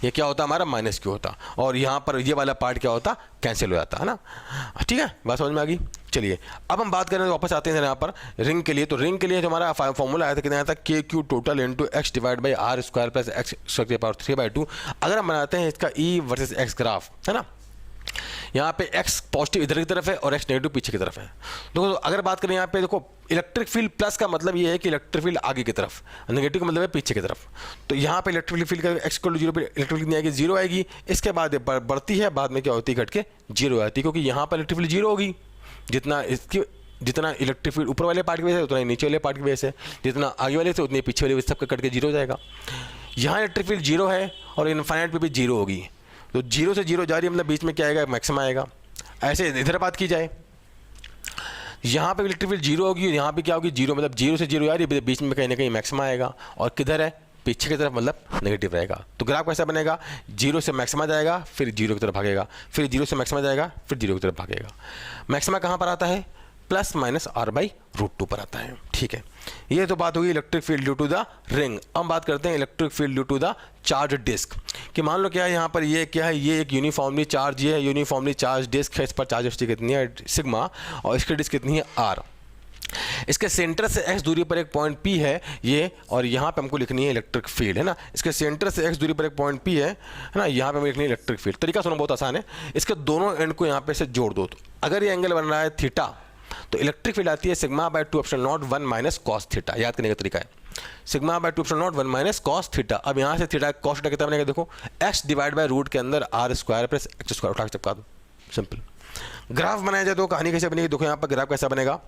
ये क्या होता हमारा माइनस क्यू होता, और यहाँ पर ये वाला पार्ट क्या होता, कैंसिल हो जाता है ना। ठीक है, बात समझ में आ गई। चलिए अब हम बात करें, वापस आते हैं यहाँ पर रिंग के लिए। तो रिंग के लिए जो हमारा फॉर्मूला आया था कितना आया था, K Q total into X divide by R square plus x square की पावर 3/2। अगर हम बनाते हैं इसका ई वर्सेस एक्स ग्राफ, है ना, यहाँ पे x पॉजिटिव इधर की तरफ है और x नेगेटिव पीछे की तरफ है। तो अगर बात करें यहाँ पे देखो, इलेक्ट्रिक फील्ड प्लस का मतलब ये है कि इलेक्ट्रिक फील्ड आगे की तरफ, नेगेटिव का मतलब है पीछे की तरफ। तो यहाँ पे इलेक्ट्रिक फील्ड का x = 0 पे इलेक्ट्रिक फील्ड आएगी, 0 आएगी। इसके बाद ये बढ़ती है, बाद में क्या होती है, घट के 0 हो जाती है, क्योंकि यहाँ पर इलेक्ट्रिक फील्ड 0 होगी। जितना इलेक्ट्रिक फील्ड ऊपर वाले पार्ट की वजह से उतना ही नीचे वाले पार्ट की वजह से, जितना आगे वाले से उतनी पीछे वाले सब का कट के 0 हो जाएगा। यहाँ इलेक्ट्रिक फील्ड 0 है और इनफाइनाइट पे भी 0 होगी, तो 0 से 0 जा रही है, मतलब बीच में क्या आएगा, मैक्सिमम आएगा। ऐसे इधर बात की जाए, यहाँ पे इलेक्ट्रिक फील्ड 0 होगी, यहाँ पे क्या होगी, 0 मतलब 0 से 0 आ रही है, बीच में कहीं ना कहीं मैक्सिमम आएगा, और किधर है, पीछे की तरफ, मतलब नेगेटिव रहेगा। तो ग्राफ कैसा बनेगा, 0 से मैक्सिमम जाएगा, फिर 0 की तरफ भागेगा, फिर 0 से मैक्सिमम जाएगा, फिर 0 की तरफ भागेगा। मैक्सिमम कहाँ पर आता है, ±r/√2 पर आता है। ठीक है, ये तो बात होगी electric field due to the ring. अब बात करते हैं electric field due to the charge disc, कि मान लो क्या है यहाँ पर, ये क्या है, ये एक यूनिफॉर्मली चार्ज, ये यूनिफॉर्मली चार्ज डिस्क है, इस पर चार्ज डेंसिटी कितनी है, सिग्मा, और इसकी डिस्क कितनी है, r। इसके सेंटर से x दूरी पर एक पॉइंट P है ये, और यहाँ पे हमको लिखनी है इलेक्ट्रिक फील्ड, है ना। इसके सेंटर से x दूरी पर एक पॉइंट P है ना, यहाँ पे हमें लिखनी है इलेक्ट्रिक फील्ड। तरीका सुनो, बहुत आसान है। इसके दोनों एंड को यहाँ पे से जोड़ दो, तो अगर ये एंगल बन रहा है थीटा, तो इलेक्ट्रिक फील्ड आती है σ/2ε0 cos थीटा। याद करने का तरीका है, σ/2ε0 cos थीटा। अब यहाँ से थीटा cos थीटा कितना बनेगा, देखो x डिवाइड बाय रूट के अंदर r² प्लस x² उठा के चिपका दो, सिंपल। ग्राफ बनाया जाए तो कहानी कैसे बनेगी, देखो यहाँ पर ग्राफ कैसा बनेगा,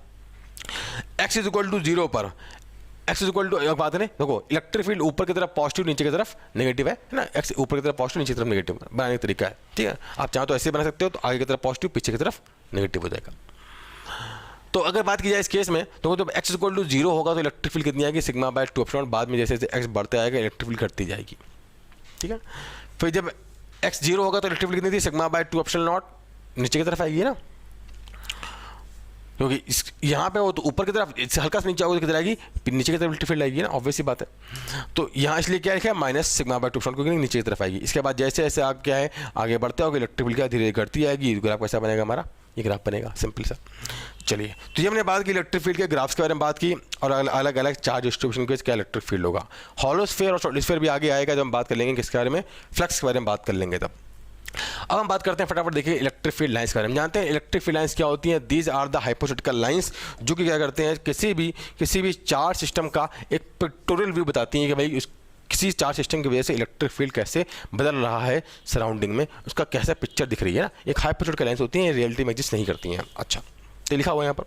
x = 0 पर, x = बात है, देखो इलेक्ट्रिक फील्ड ऊपर की तरफ पॉजिटिव, नीचे की तरफ नेगेटिव है ना, x ऊपर की तरफ पॉजिटिव, नीचे की तरफ नेगेटिव बनाने का तरीका है। ठीक है, आप चाहो तो ऐसे बना सकते हो, तो आगे की तरफ पॉजिटिव, पीछे की तरफ नेगेटिव हो जाएगा। तो अगर बात की जाए इस केस में, तो जब x = 0 होगा तो इलेक्ट्रिक फील्ड कितनी आएगी, σ/2ε0। बाद में जैसे जैसे x बढ़ते आएगा इलेक्ट्रिक फील्ड घटती जाएगी। ठीक है, फिर जब x 0 होगा तो इलेक्ट्रिक फील्ड कितनी थी, σ/2ε0 नीचे की तरफ आएगी ना, क्योंकि यहाँ पे वो तो ऊपर की तरफ, इससे हल्का से नीचे आओगे तो किधर आएगी, नीचे की तरफ इलेक्ट्रिक फील्ड आएगी ना, ऑब्वियस सी बात है। तो यहाँ इसलिए क्या लिखा है, -σ/2ε0, क्योंकि नीचे की तरफ आएगी। इसके बाद जैसे जैसे आप क्या है आगे बढ़ते हो, इलेक्ट्रिक फील्ड क्या धीरे धीरे घटती आएगी। ग्राफ कैसा बनेगा हमारा, ये ग्राफ बनेगा, सिंपल सा। चलिए, तो ये हमने बात की इलेक्ट्रिक फील्ड के ग्राफ्स के बारे में बात की, और अलग अलग चार्ज डिस्ट्रीब्यूशन के क्या इलेक्ट्रिक फील्ड होगा। हॉलोस्फीयर और सॉलिडस्फीयर भी आगे आएगा, जब हम बात कर लेंगे किसके बारे में, फ्लक्स के बारे में बात कर लेंगे तब। अब हम बात करते हैं फटाफट, देखिए इलेक्ट्रिक फील्ड लाइंस के बारे में। जानते हैं इलेक्ट्रिक फील्ड लाइंस क्या होती हैं, these are the hypothetical lines, जो कि क्या करते हैं, किसी भी चार्ज सिस्टम का एक पिक्टोरियल व्यू बताती हैं कि भाई किसी चार्ज सिस्टम की वजह से इलेक्ट्रिक फील्ड कैसे बदल रहा है सराउंडिंग में, उसका कैसा पिक्चर दिख रही है ना। एक हाइपोथेटिकल लाइंस होती हैं, रियलिटी में एग्जिस्ट नहीं करती हैं। अच्छा, तो लिखा हुआ है यहाँ पर।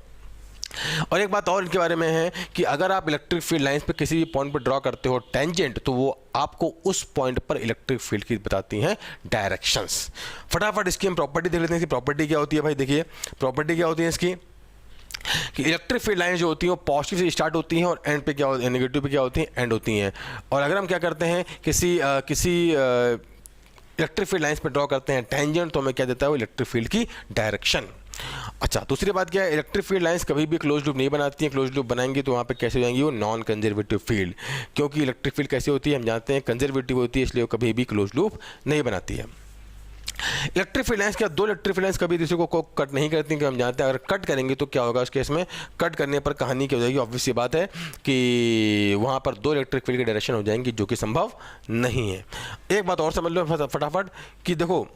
और एक बात और इनके बारे में है कि अगर आप इलेक्ट्रिक फील्ड लाइंस पे किसी भी पॉइंट पर ड्रॉ करते हो टेंजेंट, तो वो आपको उस पॉइंट पर इलेक्ट्रिक फील्ड की बताती हैं डायरेक्शंस। फटाफट इसकी हम प्रॉपर्टी देख लेते हैं। इसकी प्रॉपर्टी क्या होती है भाई, देखिए प्रॉपर्टी क्या होती है इसकी, कि इलेक्ट्रिक फील्ड लाइंस जो होती हैं वो पॉजिटिव से स्टार्ट होती हैं और एंड पे क्या होती है, नेगेटिव पे क्या होती हैं, एंड होती हैं। और अगर हम क्या करते हैं किसी इलेक्ट्रिक फील्ड लाइंस पे ड्रॉ करते हैं टेंजेंट, तो हमें क्या देता है वो इलेक्ट्रिक फील्ड की डायरेक्शन। अच्छा, दूसरी बात क्या है, इलेक्ट्रिक फील्ड लाइंस कभी भी क्लोज लूप नहीं बनाती हैं। क्लोज लूप बनाएंगी तो वहाँ पे कैसे हो जाएंगी, वो नॉन कंजर्वेटिव फील्ड, क्योंकि इलेक्ट्रिक फील्ड कैसी होती है हम जानते हैं, कंजर्वेटिव होती है, इसलिए वो कभी भी क्लोज लूप नहीं बनाती है। इलेक्ट्रिक फील्ड लाइंस क्या, दो इलेक्ट्रिक फील्ड लाइंस कभी दूसरे को कट नहीं करती, कि हम जानते हैं अगर कट करेंगे तो क्या होगा उस केस में, कट करने पर कहानी क्या हो जाएगी, ऑब्वियस सी बात है कि वहाँ पर दो इलेक्ट्रिक फील्ड की डायरेक्शन हो जाएंगी, जो कि संभव नहीं है। एक बात और समझ लो फटाफट कि देखो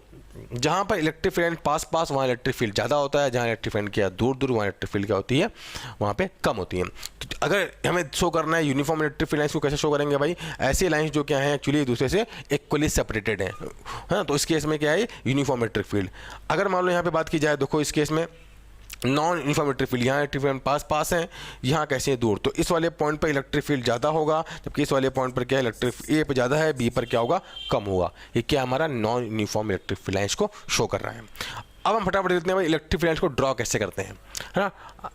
जहाँ पर इलेक्ट्रिक फील्ड पास वहाँ इलेक्ट्रिक फील्ड ज़्यादा होता है, जहाँ इलेक्ट्रिक फील्ड क्या दूर वहाँ इलेक्ट्रिक फील्ड क्या होती है, वहाँ पे कम होती है। तो अगर हमें शो करना है यूनिफॉर्म इलेक्ट्रिक फील्ड लाइन्स को कैसे शो करेंगे भाई, ऐसी लाइन्स जो क्या है एक्चुअली एक दूसरे से इक्वली सेपरेटेड हैं, हाँ, तो इस केस में क्या है यूनिफॉर्म इलेक्ट्रिक फील्ड। अगर मान लो यहाँ पे बात की जाए, देखो इस केस में नॉन यूनिफॉर्म इलेक्ट्रिक फील्ड, यहाँ इलेक्ट्रिक फील्ड पास हैं, यहाँ कैसे है दूर, तो इस वाले पॉइंट पर इलेक्ट्रिक फील्ड ज़्यादा होगा, जबकि इस वाले पॉइंट पर क्या है इलेक्ट्रिक ए पर ज़्यादा है, बी पर क्या होगा कम होगा। ये क्या हमारा non uniform electric field lines को शो कर रहा है। अब हम फटाफट देखते हैं भाई इलेक्ट्रिक फील्ड लाइन्स को ड्रॉ कैसे करते हैं, है ना।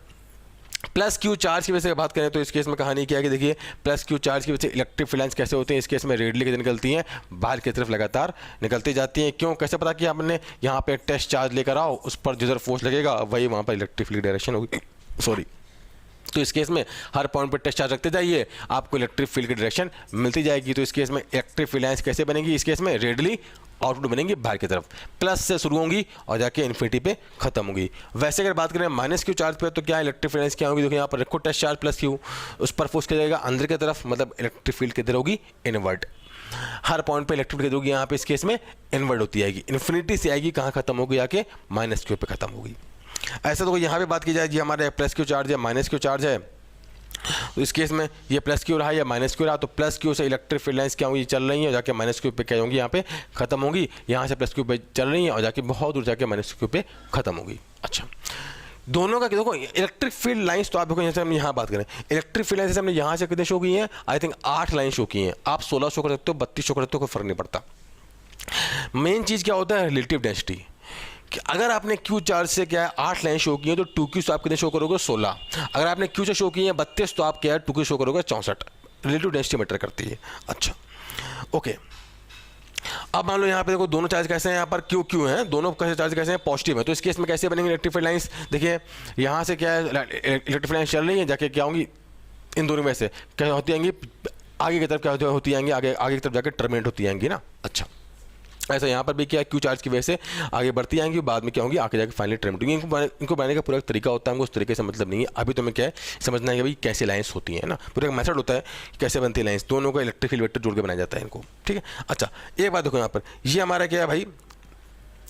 प्लस क्यू चार्ज की वजह से बात करें तो इस केस में कहानी क्या है कि देखिए प्लस क्यू चार्ज की वजह से इलेक्ट्रिक फील्ड लाइन्स कैसे होते हैं, इस केस में रेडियली कैसे निकलती हैं, बाहर की तरफ लगातार निकलती जाती हैं। क्यों, कैसे पता कि आपने यहाँ पे टेस्ट चार्ज लेकर आओ, उस पर जिधर फोर्स लगेगा वही वहाँ पर इलेक्ट्रिक फील्ड डायरेक्शन होगी, सॉरी तो इस केस में हर पॉइंट पर टेस्ट चार्ज रखते जाइए, आपको इलेक्ट्रिक फील्ड की डायरेक्शन मिलती जाएगी। तो इस केस में इलेक्ट्रिक फील्ड लाइंस कैसे बनेंगी, इस केस में रेडियली आउटवर्ड बनेंगी बाहर की तरफ, प्लस से शुरू होंगी और जाके इन्फिनिटी पे खत्म होगी। वैसे अगर बात करें माइनस क्यू चार्ज पे तो क्या इलेक्ट्रिक फील्ड लाइंस क्या होगी, देखो यहाँ पर रखो टेस्ट चार्ज प्लस क्यू, उस पर फोर्स किया जाएगा अंदर की तरफ, मतलब इलेक्ट्रिक फील्ड किधर होगी, इनवर्ट। हर पॉइंट पे इलेक्ट्रिक फील्ड होगी यहाँ पे इस केस में इनवर्ट होती आएगी, इन्फिनिटी से आएगी, कहाँ खत्म होगी, आके माइनस क्यू पे खत्म होगी। ऐसा तो यहाँ पे बात की जाएगी हमारे प्लस क्यू चार्ज है माइनस क्यू चार्ज है, तो इस केस में ये प्लस क्यू रहा या माइनस क्यू रहा, तो प्लस क्यू से इलेक्ट्रिक फील्ड लाइंस क्या होंगी, चल रही है, जाके माइनस क्यू पे क्या होंगी, यहाँ पे खत्म होंगी। यहाँ से प्लस क्यू पे चल रही है और जाके बहुत दूर जाके माइनस क्यू पे खत्म होगी। अच्छा, दोनों का देखो इलेक्ट्रिक फील्ड लाइंस, तो आप देखो जैसे हम यहाँ बात करें इलेक्ट्रिक फील्ड लाइन्स हमने यहाँ से कितने शो की हैं, आई थिंक 8 लाइन शो की हैं। आप 16 शो कर सकते हो, 32 शो कर सकते हो, कोई फर्क नहीं पड़ता। मेन चीज़ क्या होता है, रिलेटिव डेंसिटी। कि अगर आपने क्यू चार्ज से क्या है 8 लाइन शो की है तो 2Q से आप कितने शो करोगे, 16। अगर आपने क्यू से शो की है 32 तो आप क्या है 2Q शो करोगे 64। रिलेटिव डेंसिटी मैटर करती है। अच्छा ओके, अब मान लो यहाँ पे देखो दोनों चार्ज कैसे हैं, यहाँ पर क्यू क्यू हैं, दोनों कैसे चार्ज कैसे हैं, पॉजिटिव है। तो इस केस में कैसे बनेंगे इलेक्ट्रिक फील्ड लाइंस, देखिए यहाँ से क्या है इलेक्ट्रिक फील्ड लाइंस चल रही है, जाके क्या होंगी, इन दोनों में से क्या होती आएंगी, आगे की तरफ क्या होती आएंगी, आगे की तरफ जाकर टर्मिनेट होती आएंगी ना। अच्छा, ऐसा यहाँ पर भी क्या है, क्यू चार्ज की वजह से आगे बढ़ती आएंगी, बाद में क्या होंगी, आगे जाके फाइनली टर्मिनेट होंगी। इनको बनाने का पूरा एक तरीका होता है, हमको उस तरीके से मतलब नहीं है। अभी तो मैं क्या है समझना है कि भाई कैसे लाइंस होती हैं ना, पूरा एक मेथड होता है कैसे बनती है लाइंस, दोनों का इलेक्ट्रिक फील्ड वेक्टर जोड़ के बनाया जाता है इनको, ठीक है। अच्छा, एक बात देखो यहाँ पर, ये हमारा क्या है भाई,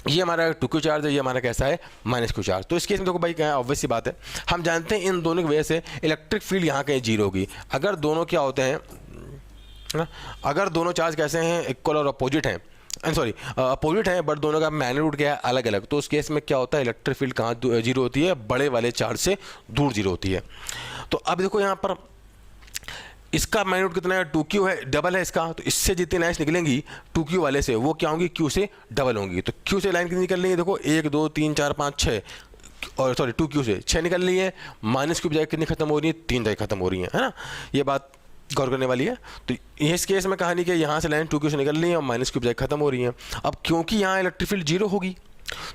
ये हमारा 2Q चार्ज है, ये हमारा कैसा है माइनस क्यू चार्ज। तो इस केस में देखो भाई क्या है, ऑब्वियस सी बात है, हम जानते हैं इन दोनों की वजह से इलेक्ट्रिक फील्ड यहाँ कहीं 0 होगी। अगर दोनों क्या होते हैं ना, अगर दोनों चार्ज कैसे हैं, इक्वल और अपोजिट हैं, सॉरी अपोजिट है, बट दोनों का मैग्नीट्यूड क्या है, अलग अलग, तो उस केस में क्या होता है इलेक्ट्रिक फील्ड कहाँ 0 होती है, बड़े वाले चार्ज से दूर 0 होती है। तो अब देखो यहाँ पर इसका मैग्नीट्यूड कितना है, 2Q है, डबल है इसका, तो इससे जितनी लाइन्स निकलेंगी 2Q वाले से वो क्या होंगी, Q से डबल होंगी। तो Q से लाइन कितनी निकल रही है, देखो 1 2 3 4 5 6, और सॉरी 2Q से 6 निकल रही है, माइनस क्यू बजाय कितनी खत्म हो रही है, 3 जाए खत्म हो रही है ना। ये बात गौर करने वाली है। तो इस केस में कहानी कि यहाँ से लाइन 2Q से निकल रही है और माइनस क्यू बजाय खत्म हो रही है। अब क्योंकि यहाँ इलेक्ट्रिक फील्ड 0 होगी,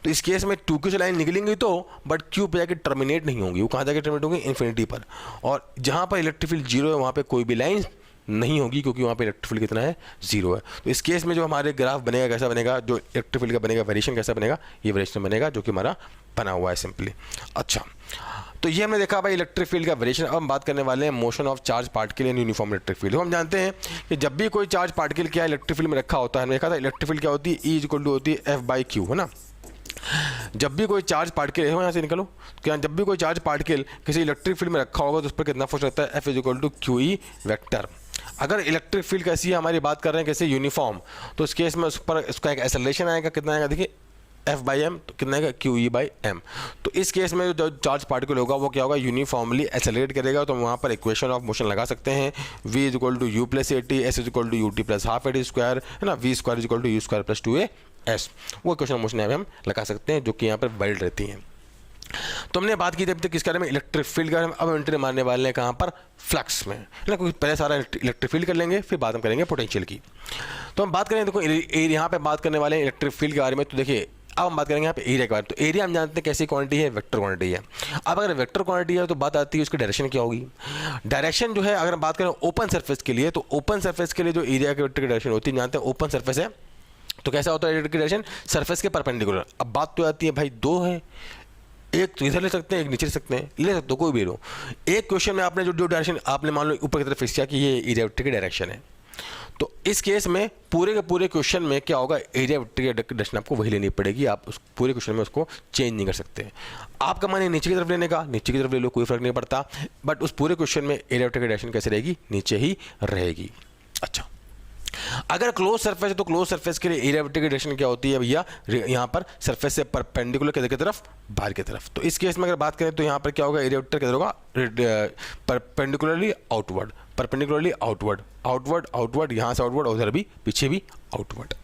तो इस केस में 2Q से लाइन निकलेंगी तो, बट Q पे जाके टर्मिनेट नहीं होंगी, वो कहाँ जाके टर्मिनेट होंगी, इन्फिनिटी पर। और जहाँ पर इलेक्ट्रिक फील्ड 0 है वहाँ पे कोई भी लाइन नहीं होगी, क्योंकि वहाँ पे इलेक्ट्रिक फील्ड कितना है, 0 है। तो इस केस में जो हमारे ग्राफ बनेगा कैसा बनेगा, जो इलेक्ट्रिक फील्ड का बनेगा वेरिएशन कैसा बनेगा, ये वेरिएशन बनेगा जो कि हमारा बना हुआ है सिंपली। अच्छा, तो ये हमने देखा भाई इलेक्ट्रिक फील्ड का वेरिएशन। अब हम बात करने वाले हैं motion of charge particle in uniform electric field. हम जानते हैं कि जब भी कोई चार्ज पार्टिकल क्या इलेक्ट्रिक फील्ड में रखा होता है, हमने देखा था इलेक्ट्रिक फील्ड क्या होती है, E इक्वल टू होती है F/Q, है ना। जब भी कोई चार्ज पार्टिकल, यहाँ से निकलो, क्या जब भी कोई चार्ज पार्टिकल किसी इलेक्ट्रिक फील्ड में रखा होगा तो उस पर कितना फोर्स रहता है, F equal to QE vector. अगर इलेक्ट्रिक फील्ड कैसी है हमारी बात कर रहे हैं कैसे यूनिफॉर्म, तो इस केस में उस पर इसका एक एक्सेलरेशन आएगा, कितना आएगा देखिए F/m, तो कितना आएगा QE/m। तो इस केस में जो चार्ज पार्टिकल होगा वो क्या होगा, यूनिफॉर्मली एक्सेलरेट करेगा। तो वहाँ पर इक्वेशन ऑफ मोशन लगा सकते हैं, V equal to U plus AT, S equal to UT plus half AT square, है ना, V square equal to U square plus 2AS। वो इक्वेशन ऑफ मोशन यहाँ पे हम लगा सकते हैं जो कि यहाँ पर वैलिड रहती हैं। तो हमने बात की थी अभी तक किस बारे में, इलेक्ट्रिक फील्ड का। अब एंट्री मारने वाले हैं कहाँ पर, फ्लक्स में, है ना। क्योंकि पहले सारा इलेक्ट्रिक फील्ड कर लेंगे, फिर बाद में करेंगे पोटेंशियल की। तो हम बात करें, देखो यहाँ पे बात करने वाले हैं इलेक्ट्रिक फील्ड के बारे में। तो देखिए अब हम बात करेंगे यहाँ पे एरिया के बारे में। तो एरिया हम जानते हैं कैसी क्वांटिटी है, वेक्टर क्वांटिटी है। अब अगर वेक्टर क्वांटिटी है तो बात आती है उसकी डायरेक्शन क्या होगी। डायरेक्शन जो है अगर हम बात करें ओपन सरफेस के लिए, तो ओपन सरफेस के लिए जो एरिया के वेक्टर की डायरेक्शन होती है, जानते हैं ओपन सरफेस है तो कैसा होता है एरिया की डायरेक्शन, सरफेस के परपेंडिकुलर। अब बात तो आती है भाई दो है, एक तो इधर ले सकते हैं, एक नीचे ले सकते हैं, ले सकते हो कोई भी लो। एक क्वेश्चन में आपने जो डायरेक्शन आपने मान लो ऊपर की तरफ फिक्स किया कि ये एरिया वेक्टर की डायरेक्शन है, तो इस केस में पूरे के पूरे क्वेश्चन में क्या होगा, एरिया वेक्टर की डायरेक्शन आपको वही लेनी पड़ेगी। आप उस पूरे क्वेश्चन में उसको चेंज नहीं कर सकते। आपका मन है नीचे की तरफ लेने का, नीचे की तरफ ले लो, कोई फर्क नहीं पड़ता, बट उस पूरे क्वेश्चन में एरिया वेक्टर की डायरेक्शन कैसे रहेगी, नीचे ही रहेगी। अच्छा, अगर क्लोज सरफेस है तो क्लोज सरफेस के लिए एरिया वेक्टर की डायरेक्शन क्या होती है भैया, यहाँ पर सरफेस से परपेंडिकुलर किधर की तरफ, बाहर की तरफ। तो इस केस में अगर बात करें तो यहाँ पर क्या होगा, एरिया वेक्टर किधर होगा, perpendicularly outward, perpendicularly outward, outward outward, यहाँ से आउटवर्ड, उधर भी पीछे भी आउटवर्ड।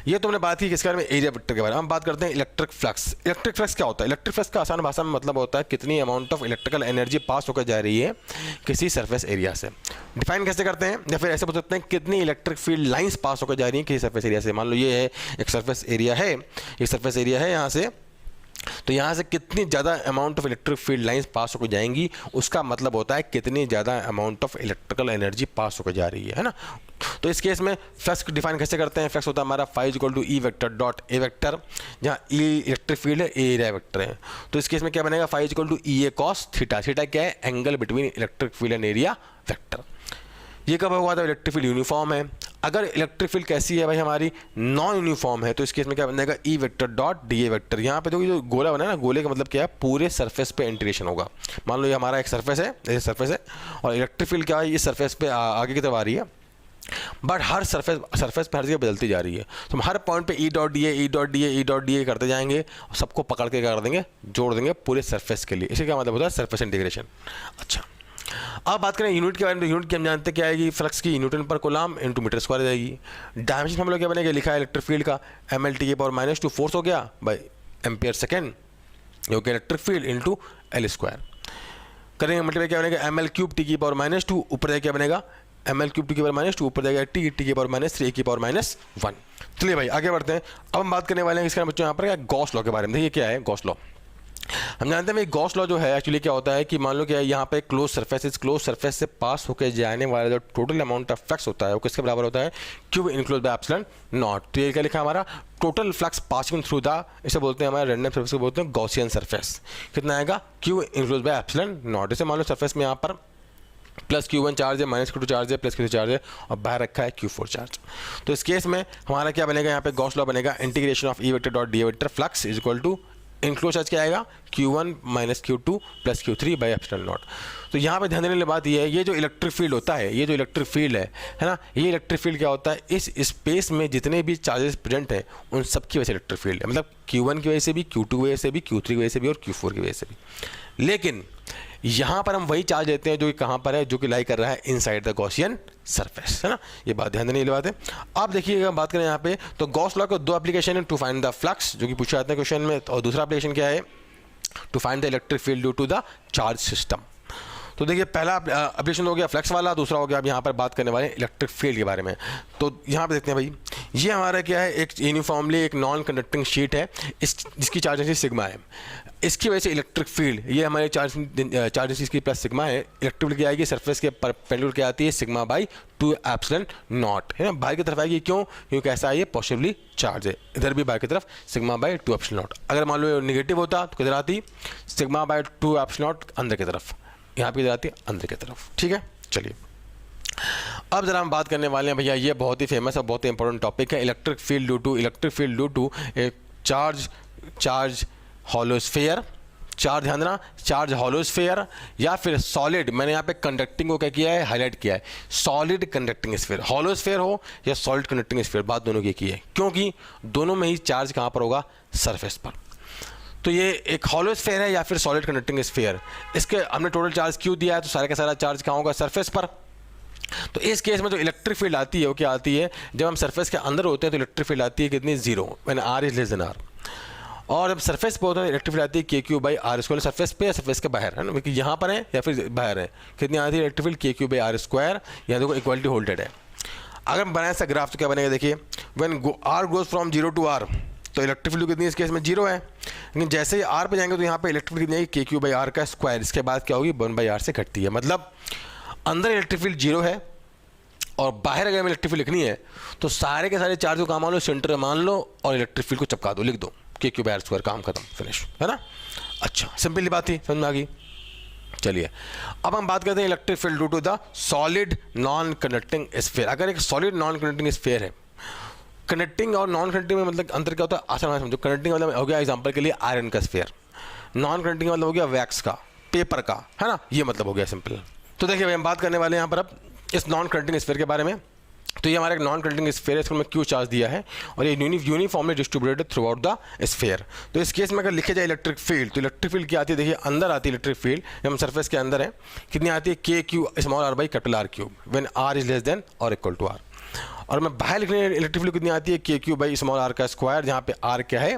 ये तो हमने बात की किसके बारे में, एरिया वेक्टर के बारे में। हम बात करते हैं इलेक्ट्रिक फ्लक्स। इलेक्ट्रिक फ्लक्स क्या होता है, इलेक्ट्रिक फ्लक्स का आसान भाषा में मतलब होता है कितनी amount of electrical energy pass होकर जा रही है किसी सरफेस एरिया से। डिफाइन कैसे करते हैं, या फिर ऐसे बोल सकते हैं कितनी इलेक्ट्रिक फील्ड लाइंस पास होकर जा रही है किसी सरफेस एरिया से। मान लो ये है एक सरफेस एरिया है, ये सरफेस एरिया है, यहाँ से तो यहाँ से कितनी ज़्यादा amount of electric field lines pass होकर जाएंगी, उसका मतलब होता है कितनी ज़्यादा amount of electrical energy pass होकर जा रही है ना। तो इस केस में फ्लक्स को डिफाइन कैसे करते हैं? फ्लक्स होता है हमारा phi equal to E vector dot A vector, जहाँ ई इलेक्ट्रिक फील्ड है, ए एरिया वेक्टर है। तो इस केस में क्या बनेगा? Phi equal to E A cos theta. Theta क्या है? Angle between electric field and area vector. ये कब हुआ था? इलेक्ट्रिक फील्ड यूनिफॉर्म है। अगर इलेक्ट्रिक फील्ड कैसी है भाई हमारी? नॉन यूनिफॉर्म है। तो इस केस में क्या बनेगा? ई vector dot D A vector. यहाँ पे तो जो गोला बना है ना, गोले का मतलब क्या है? पूरे सरफेस पे इंटीग्रेशन होगा। मान लो ये हमारा एक सरफेस है, जैसे सरफेस है, और इलेक्ट्रिक फील्ड क्या है? इस सरफेस पे आगे की तरफ आ रही है, बट हर सरफेस पे हर जगह बदलती जा रही है। तो हम हर पॉइंट पे ई dot D A, E dot D A, E dot D A करते जाएंगे और सबको पकड़ के क्या कर देंगे? जोड़ देंगे पूरे सरफेस के लिए। इसे क्या मतलब होता है? Surface integration. अच्छा, अब बात करें यूनिट के बारे में। तो यूनिट की हम जानते हैं क्या आएगी? फ्लक्स की न्यूटन पर कूलम इनटू मीटर स्क्वायर जाएगी। डायमेंशन हम लोग क्या बनेगा? लिखा है इलेक्ट्रिक फील्ड का एम एल टी के पावर माइनस टू फोर्स हो गया बाई एम्पियर सेकेंड, जो कि electric field into L square करेंगे। मल्टीप्लाई क्या बनेगा? एम एल क्यूब टी की पावर माइनस टू, ऊपर जाए क्या बनेगा? एम एल क्यूब टी की पावर माइनस टू, ऊपर जाएगा टी की पावर माइनस थ्री, की पावर माइनस वन। चलिए भाई आगे बढ़ते हैं। अब हम बात करने वाले हैं इसका बच्चों यहाँ पर गॉस लॉ के बारे में। देखिए क्या है गॉस लॉ। हम जानते हैं गॉस लॉ जो है एक्चुअली क्या होता है कि मान लो क्या है, यहाँ पे क्लोज सरफेस से पास होकर जाने वाला जो टोटल अमाउंट ऑफ फ्लक्स होता है वो किसके बराबर होता है? Q enclose by epsilon naught. तो ये क्या लिखा हमारा? Total flux passing through the, इसे बोलते हैं हमारे रैंडम सरफेस को बोलते हैं गॉसियन सरफेस। कितना आएगा? Q enclose by epsilon not. जैसे मान लो सरफेस में यहाँ पर प्लस Q1 चार्ज है, माइनस Q2 चार्ज है, प्लस Q3 चार्ज है, और बाहर रखा है Q4 चार्ज। तो इस केस में हमारा क्या बनेगा? यहाँ पे गॉस लॉ बनेगा integration of E vector dot D vector flux is equal to enclose charge क्या आएगा? Q1 minus Q2 plus Q3 by epsilon naught. तो यहाँ पे ध्यान देने वाली बात ये है, ये जो इलेक्ट्रिक फील्ड होता है, ये जो इलेक्ट्रिक फील्ड है ना, ये इलेक्ट्रिक फील्ड क्या होता है? इस स्पेस में जितने भी चार्जेस प्रेजेंट हैं उन सब की वजह से इलेक्ट्रिक फील्ड है। मतलब Q1 की वजह से भी, Q2 की वजह से भी, Q3 की वजह से भी और Q4 की वजह से भी। लेकिन यहाँ पर हम वही चार्ज देते हैं जो कि कहाँ पर है? जो कि लाई कर रहा है इनसाइड द गॉसियन सरफेस, है ना। ये बात ध्यान देने वाली बात है। अब देखिएगा बात करें यहाँ पे, तो गॉस लॉ के दो एप्लीकेशन है, टू फाइंड द फ्लक्स जो कि पूछा जाता है क्वेश्चन में, और दूसरा एप्लीकेशन क्या है? To find the electric field due to the charge system. तो देखिए पहला एप्लीकेशन हो गया फ्लक्स वाला, दूसरा हो गया अब यहाँ पर बात करने वाले इलेक्ट्रिक फील्ड के बारे में। तो यहाँ पे देखते हैं भाई, ये हमारा क्या है? एक यूनिफॉर्मली एक नॉन कंडक्टिंग शीट है, जिसकी चार्ज डेंसिटी सिग्मा है। इसकी वजह से इलेक्ट्रिक फील्ड, ये हमारे चार्ज डेंसिटी प्लस सिग्मा है, इलेक्ट्रिक फील्ड क्या आएगी? सरफेस के परपेंडिकुलर क्या आती है? Sigma by two epsilon not, है ना। बाहर की तरफ आएगी, क्यों? क्योंकि ऐसा है ये पॉजिटिवली चार्ज है। इधर भी बाहर की तरफ sigma by two epsilon not. अगर मान लो निगेटिव होता तो किधर आती? Sigma by two epsilon not अंदर की तरफ, यहाँ पे इधर आती है अंदर की तरफ। ठीक है, चलिए अब जरा हम बात करने वाले हैं भैया, ये बहुत ही फेमस और बहुत ही इंपॉर्टेंट टॉपिक है, electric field due to a charge hollow sphere. Charge ध्यान देना, चार्ज हॉलोस्फेयर या फिर सॉलिड, मैंने यहाँ पे कंडक्टिंग को क्या किया है? हाईलाइट किया है। सॉलिड कंडक्टिंग स्फीयर, हॉलोस्फेयर हो या सॉलिड कंडक्टिंग स्फीयर, बात दोनों की है, क्योंकि दोनों में ही चार्ज कहाँ पर होगा? सरफेस पर। तो ये एक हॉलोस्फेयर है या फिर सॉलिड कंडक्टिंग स्फीयर। इसके हमने टोटल चार्ज क्यू दिया है, तो सारा का सारा चार्ज कहाँ होगा? सरफेस पर। तो इस केस में जो इलेक्ट्रिक फील्ड आती है वो क्या आती है? जब हम सरफेस के अंदर होते हैं तो इलेक्ट्रिक फील्ड आती है कितनी? Zero, when R is less than R. और जब सरफेस पे होते हैं इलेक्ट्रिक फील्ड आती है K Q by R square. Surface पे या सरफेस के बाहर, है ना, क्योंकि यहाँ पर है या फिर बाहर है, कितनी आती है इलेक्ट्रिक फील्ड? के क्यू बाई आर स्क्वायर। यहाँ देखो इक्वालिटी होल्डेड है। अगर हम बनाए ऐसा ग्राफ तो क्या बनेगा? देखिए when R goes from zero to R, तो इलेक्ट्रिक फील्ड कितनी इस केस में? जीरो है। लेकिन जैसे ही आर पे जाएंगे तो यहाँ पे इलेक्ट्रिक फील्ड कितनी आएगी? के क्यू बाई आर का स्क्वायर। इसके बाद क्या होगी? 1/r से घटती है। मतलब अंदर इलेक्ट्रिक फील्ड जीरो है और बाहर अगर हमें इलेक्ट्रिक फील्ड लिखनी है तो सारे के सारे चार्ज को काम मान लो, सेंटर मान लो और इलेक्ट्रिक फील्ड को चिपका दो, लिख दो के क्यू बाई आर स्क्वायर, काम खत्म, फिनिश, है ना। अच्छा, सिंपल बात थी, समझ में आ गई। चलिए अब हम बात करते हैं electric field due to the solid non conducting sphere. अगर एक सॉलिड नॉन कंडक्टिंग स्फीयर है, कनेक्टिंग और नॉन कनेक्टिंग में मतलब अंतर क्या होता है? आसान समझो। कनेक्टिंग मतलब हो गया एग्जांपल के लिए आयरन का स्फीयर, नॉन कनेक्टिंग मतलब हो गया वैक्स का, पेपर का, है ना, ये मतलब हो गया सिंपल। तो देखिए भाई हम बात करने वाले हैं यहाँ पर अब इस नॉन कनेक्टिंग स्फीयर के बारे में। तो ये हमारा एक नॉन कनेक्टिंग स्फीयर है, इसको मैं क्यू चार्ज दिया है और ये uniformly distributed through out the sphere. तो इस केस में अगर लिखे जाए इलेक्ट्रिक फील्ड, तो इलेक्ट्रिक फील्ड क्या आती है? देखिए अंदर आती है इलेक्ट्रिक फील्ड, हम सरफेस के अंदर है, कितनी आती है? K Q small R by capital R cube, when R is less than और इक्वल टू आर। और मैं बाहर लिखने इलेक्ट्रिक फील्ड कितनी आती है? K Q by small are का स्क्वायर, जहाँ पे आर क्या है?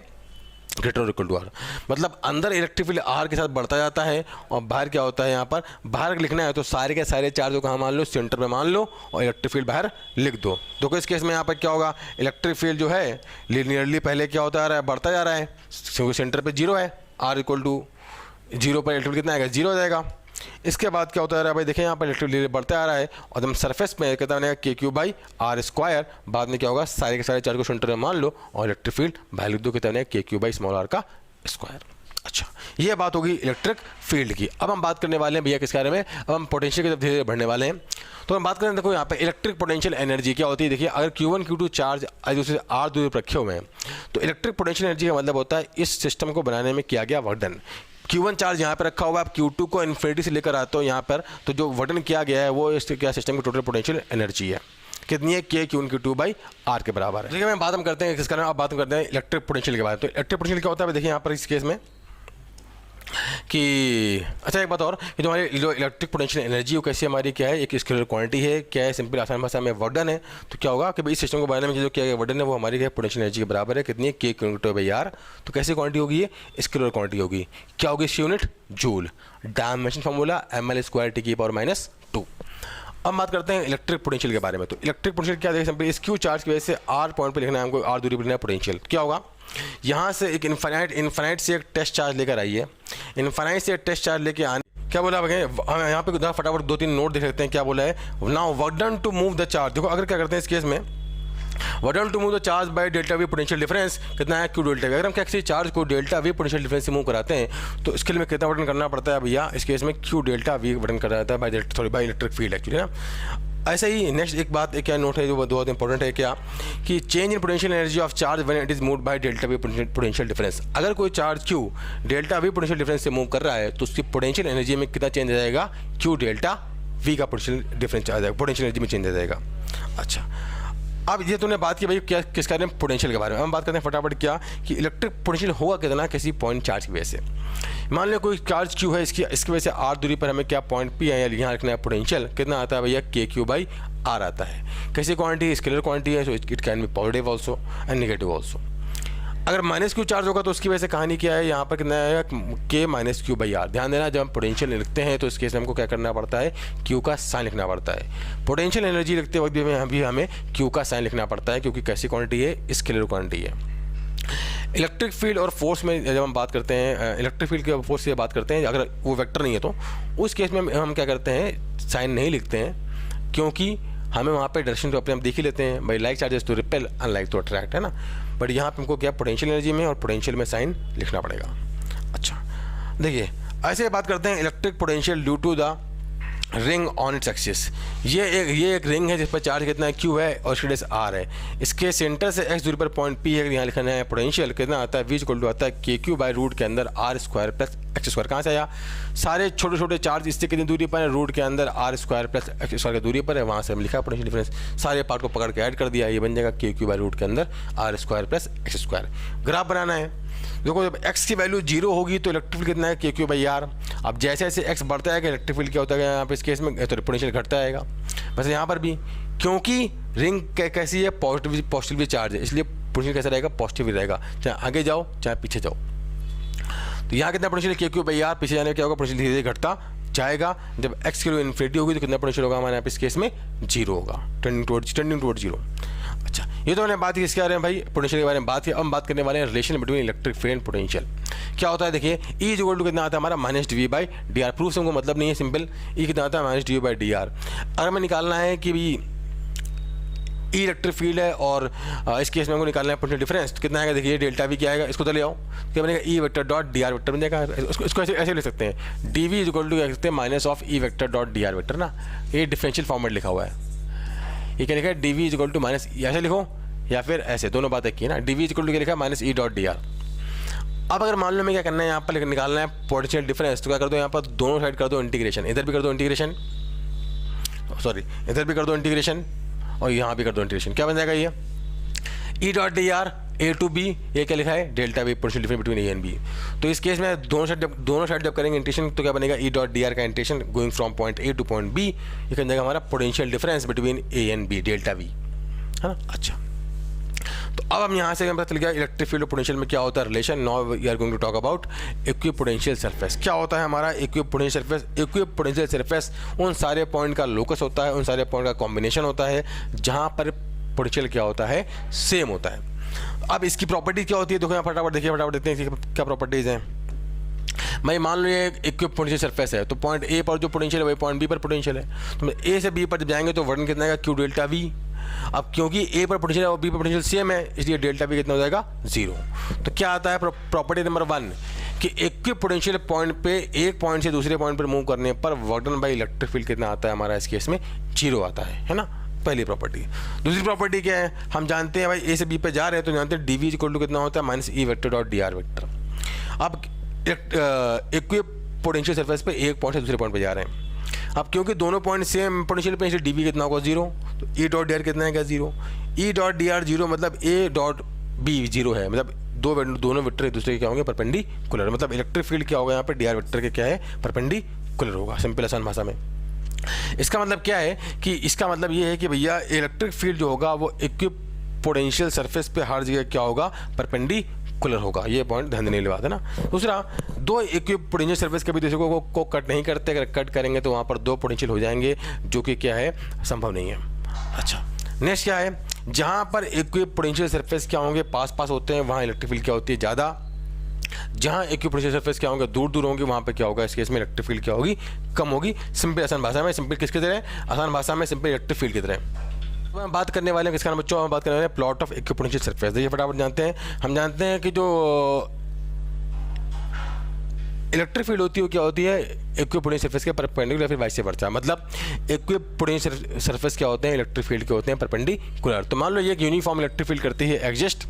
ग्रेटर और इक्वल टू आर, मतलब अंदर इलेक्ट्रिक फील्ड आर के साथ बढ़ता जाता है और बाहर क्या होता है, यहाँ पर बाहर लिखना है तो सारे के सारे चार्ज को कहाँ मान लो, सेंटर पे मान लो और इलेक्ट्रिक फील्ड बाहर लिख दो। तो इस केस में यहाँ पर क्या होगा, इलेक्ट्रिक फील्ड जो है लीनियरली पहले क्या होता आ रहा है, बढ़ता जा रहा है, क्योंकि सेंटर पर जीरो है, आर इक्वल टू जीरो पर इलेक्ट्रिक कितना आएगा, जीरो हो जाएगा। इसके बाद क्या होता है भाई, देखिए यहाँ पर इलेक्ट्रिक बढ़ता आ रहा है और एकदम सरफेस में कितना बनेगा, K Q by R square, बाद में क्या होगा, सारे के सारे चार्ज को सेंटर में मान लो और इलेक्ट्रिक फील्ड बाहर लिख दो, कितना बनेगा, K Q by small are का स्क्वायर। अच्छा, ये बात होगी इलेक्ट्रिक फील्ड की। अब हम बात करने वाले हैं भैया किस बारे में, अब हम पोटेंशियल की तरफ धीरे धीरे बढ़ने वाले हैं। तो हम बात करें, देखो यहाँ पे इलेक्ट्रिक पोटेंशियल एनर्जी क्या होती है। देखिए अगर Q1 Q2 चार्ज एक दूसरे से r दूरी पर रखे हुए हैं तो इलेक्ट्रिक पोटेंशियल एनर्जी का मतलब होता है इस सिस्टम को बनाने में किया गया वर्क। Q1 चार्ज यहाँ पर रखा हुआ है, आप Q2 को इन्फिनिटी से लेकर आते हो यहाँ पर, तो जो वर्क किया गया है वो इस क्या सिस्टम की टोटल पोटेंशियल एनर्जी है, कितनी है, के Q1 Q2 बाई आर के बराबर है। देखिए मैं बात हम करते हैं किसका, अब बात करते हैं इलेक्ट्रिक पोटेंशियल के बारे में। तो इलेक्ट्रिक पोटेंशियल क्या होता है, देखिए यहाँ पर इस केस में कि अच्छा एक बात और, कि जो हमारी जो इलेक्ट्रिक पोटेंशियल एनर्जी वो कैसी हमारी क्या है, एक स्केलर क्वांटिटी है, क्या है, सिंपल आसान भाषा में वर्क डन है। तो क्या होगा कि भाई इस सिस्टम को बनाने में जो किया गया वर्क डन है वो हमारी क्या पोटेंशियल एनर्जी के बराबर है, कितनी है, के Q बाई आर। तो कैसी क्वांटिटी होगी, ये स्केलर क्वांटिटी होगी, क्या होगी, इसकी unit joule, dimension formula ml square T की पावर -2। अब बात करते हैं इलेक्ट्रिक पोटेंशियल के बारे में। तो इलेक्ट्रिक पोटेंशियल क्या देखिए, सिंपल इस क्यू चार्ज की वजह से आर पॉइंट पे लिखना है हमको, आर दूरी पर लिखना है पोटेंशियल। क्या होगा, यहाँ से एक इनफाइनाइट से एक टेस्ट चार्ज लेकर आइए, इनफाइनाइट से एक टेस्ट चार्ज लेके आने, क्या बोला है, हम यहाँ पे फटाफट 2-3 नोट देख लेते हैं। क्या बोला है, now work done to move the charge. देखो अगर क्या करते हैं इस केस में, work done to move the charge by delta V potential difference कितना है, क्यू डेल्टा वी। अगर हम क्या किसी चार्ज को डेल्टा वी पोटेंशियल डिफरेंस से मूव कराते हैं तो इसके लिए कितना वर्क डन करना पड़ता है भैया, इस केस में Q delta we work done कर रहा था बाय इलेक्ट्रिक फील्ड एक्चुअली ना। ऐसा ही नेक्स्ट एक बात एक क्या नोट है जो बहुत इंपॉर्टेंट है, क्या कि change in potential energy of charge when it is moved by delta V potential difference. अगर कोई charge Q delta V potential difference से मूव कर रहा है तो उसकी पोटेंशियल एनर्जी में कितना चेंज आ जाएगा, क्यू डेल्टा वी का पोटेंशियल डिफरेंस आ जाएगा, पोटेंशियल एनर्जी में चेंज आ जाएगा। अच्छा, अब ये तूने बात की भाई क्या किस बारे में, पोटेंशियल के बारे में। हम बात करते हैं फटाफट क्या कि इलेक्ट्रिक पोटेंशियल होगा कितना किसी पॉइंट चार्ज की वजह से। मान लो कोई चार्ज क्यू है, इसकी वजह से आर दूरी पर हमें क्या पॉइंट पी है या यहाँ रखना है, पोटेंशियल कितना आता है भैया, के क्यू बाई आर आता है। कैसी क्वांटिटी, स्केलर क्वांटिटी है, so it can be positive also and negative also. अगर माइनस क्यू चार्ज होगा तो उसकी वजह से कहानी क्या है, यहाँ पर कितना आएगा, के माइनस क्यू बाई आर। ध्यान देना, जब हम पोटेंशियल लिखते हैं तो इस केस में हमको क्या करना पड़ता है, क्यू का साइन लिखना पड़ता है। पोटेंशियल एनर्जी लिखते वक्त भी हमें क्यू का साइन लिखना पड़ता है, क्योंकि कैसी क्वांटिटी है, स्केलर क्वांटिटी है। इलेक्ट्रिक फील्ड और फोर्स में जब हम बात करते हैं, इलेक्ट्रिक फील्ड के फोर्स से बात करते हैं, अगर वो वेक्टर नहीं है तो उस केस में हम क्या करते हैं, साइन नहीं लिखते हैं, क्योंकि हमें वहाँ पे डायरेक्शन तो अपने हम देख ही लेते हैं भाई, like charges to repel unlike to attract, है ना। बट यहाँ पे हमको क्या पोटेंशियल एनर्जी में और पोटेंशियल में साइन लिखना पड़ेगा। अच्छा देखिए, ऐसे बात करते हैं electric potential due to the ring on its axis. ये एक रिंग है जिस पर चार्ज कितना है, क्यू है और रेडियस आर है। इसके सेंटर से एक्स दूरी पर पॉइंट पी है, यहाँ लिखना है पोटेंशियल कितना आता है, वी इक्वल टू आता है के क्यू बाई रूट के अंदर R square plus x square. कहाँ से आया, सारे छोटे छोटे चार्ज इससे कितनी दूरी पर है, रूट के अंदर R square plus x square की दूरी पर है, वहाँ से हम लिखा पोटेंशियल डिफरेंस, सारे पार्ट को पकड़ के ऐड कर दिया, ये बन जाएगा के क्यू बाई रूट के अंदर R square plus x square. Graph बनाना है, देखो जब x की वैल्यू 0 होगी तो इलेक्ट्रिक फील्ड कितना है, के क्यू बाई आर। अब जैसे जैसे x बढ़ता है इलेक्ट्रिक फील्ड क्या होता है, यहाँ पे इस केस में तो पोटेंशियल घटता आएगा। बस यहाँ पर भी क्योंकि रिंग कैसी है, पॉजिटिवली चार्ज है, इसलिए पोटेंशियल कैसा रहेगा, पॉजिटिव ही रहेगा, चाहे आगे जाओ चाहे पीछे जाओ। तो यहाँ कितना पोटेंशियल के क्यू बाई आर, पीछे जाने में क्या होगा, पोटेंशियल धीरे धीरे घटता जाएगा। जब x की वैल्यू इन्फिनिटी होगी तो कितना पोटेंशियल होगा हमारे यहाँ पे इस केस में 0 होगा, टेंडिंग टुवर्ड्स 0। अच्छा, ये तो मैंने बात की इसके बारे में भाई, पोटेंशियल के बारे में बात की। अब हम बात करने वाले हैं relation between electric field and potential. क्या होता है देखिए, ई इक्वल टू कितना आता है हमारा, minus D V by D R. Proof से हमको मतलब नहीं है, सिंपल ई कितना आता है, minus D V by D R. अगर हमें निकालना है कि भी ई इलेक्ट्रिक फील्ड है और इस केस में हमको निकालना है पोटेंशियल डिफरेंस, तो कितना आएगा देखिए, डेल्टा वी क्या आएगा, इसको तो ले आओ, क्या बनेगा, ई vector dot D are vector बन जाएगा। इसको ऐसे ले सकते हैं, डी वी इक्वल टू क्या सकते हैं, minus of E vector dot D are vector ना, ये डिफरेंशियल फॉर्मेट लिखा हुआ है। ये क्या लिखा है, D V equal to minus, ऐसे लिखो या फिर ऐसे, दोनों बातें की ना, डी वी इक्वल टू क्या लिखा है, minus E dot D are. अब अगर मान लो मैं क्या करना है, यहाँ पर निकालना है पोटेंशियल डिफरेंस, तो क्या कर दो, यहाँ पर दोनों साइड कर दो इंटीग्रेशन, इधर भी कर दो इंटीग्रेशन, सॉरी इधर भी कर दो इंटीग्रेशन और यहाँ भी कर दो इंटीग्रेशन। क्या बन जाएगा ये, E dot D R A to B, ये क्या लिखा है, delta V potential difference between A and B. तो इस केस में दोनों साइड जब करेंगे इंटीग्रेशन तो क्या बनेगा, ई डॉट डी आर का integration going from point A to point B, ये बन जाएगा हमारा potential difference between A and B, delta V, है ना। अच्छा, तो अब हम यहाँ से हमें पता चल गया इलेक्ट्रिक फील्ड और पोटेंशियल में क्या होता है relation. Now we are going to talk about equipotential surface. क्या होता है हमारा इक्विपोटेंशियल सरफेस? इक्विपोटेंशियल सरफेस उन सारे पॉइंट का लोकस होता है, उन सारे पॉइंट का कॉम्बिनेशन होता है जहाँ पर पोटेंशियल क्या होता है, सेम होता है। अब इसकी प्रॉपर्टी क्या होती है, देखो यहाँ फटाफट देखिए, फटाफट देखते हैं इसकी क्या प्रॉपर्टीज़ हैं। मैं मान लो ये इक्विपोटेंशियल सरफेस है, तो पॉइंट ए पर जो पोटेंशियल है वही पॉइंट बी पर पोटेंशियल है। तो ए से बी पर जब जाएंगे तो वर्णन कितना है, क्यू डेल्टा वी। अब क्योंकि ए पर पोटेंशियल है और बी पर पोटेंशियल सेम है, इसलिए डेल्टा वी कितना हो जाएगा, 0। तो क्या आता है प्रॉपर्टी नंबर 1 कि इक्विपोटेंशियल पॉइंट पे एक पॉइंट से दूसरे पॉइंट पर मूव करने पर work done by electric field कितना आता है हमारा, इस केस में 0 आता है ना, पहली प्रॉपर्टी। दूसरी प्रॉपर्टी क्या है, हम जानते हैं भाई ए से बी पे जा रहे हैं तो जानते हैं dv इक्वल टू कितना होता है, minus E vector dot D are vector. अब इक्विपोटेंशियल सरफेस पे एक पॉइंट से दूसरे पॉइंट पे जा रहे हैं। अब क्योंकि दोनों पॉइंट सेम पोटेंशियल पे, इसलिए dv कितना होगा, 0। तो ई डॉट डी आर कितना है, क्या 0। ई डॉट डी आर 0 मतलब ए डॉट बी 0 है, मतलब दोनों वेक्टर एक दूसरे के क्या होंगे, परपेंडिकुलर। मतलब इलेक्ट्रिक फील्ड क्या होगा यहाँ पे, डी आर वेक्टर के क्या है, परपेंडिकुलर होगा, सिंपल आसान भाषा में। इसका मतलब क्या है कि इसका मतलब ये है कि भैया इलेक्ट्रिक फील्ड जो होगा वो इक्विपोटेंशियल सरफेस पे हर जगह क्या होगा, परपेंडिकुलर होगा। ये पॉइंट ध्यान देने वाली बात है ना। दूसरा, दो इक्विपोटेंशियल सरफेस कभी दूसरे को कट नहीं करते, अगर कट करेंगे तो वहाँ पर दो पोटेंशियल हो जाएंगे, जो कि क्या है, संभव नहीं है। अच्छा, नेक्स्ट क्या है, जहाँ पर इक्विपोटेंशियल सरफेस क्या होंगे, पास पास होते हैं, वहाँ इलेक्ट्रिक फील्ड क्या होती है, ज़्यादा। जहाँ इक्विपोटेंशियल सरफेस क्या होंगे, दूर दूर होंगे, वहाँ पे क्या होगा, इस केस में इलेक्ट्रिक फील्ड क्या होगी, कम होगी। सिंपल आसान भाषा में, सिंपल किसकी तरह, आसान भाषा में सिंपल इलेक्ट्रिक फील्ड की तरह। तो हम बात करने वाले हैं किसका, बच्चों हम बात करने वाले हैं प्लॉट ऑफ इक्विपोटेंशियल सरफेस। देखिए फटाफट जानते हैं, हम जानते हैं कि जो इलेक्ट्रिक फील्ड होती है वो क्या होती है, इक्विपोटेंशियल सरफेस के परपेंडिकुलर, फिर वाइस वर्सा। मतलब इक्विपोटेंशियल सरफेस क्या होते हैं, इलेक्ट्रिक फील्ड के होते हैं परपेंडिकुलर। तो मान लो ये एक यूनिफॉर्म इलेक्ट्रिक फील्ड करती है एग्जिस्ट,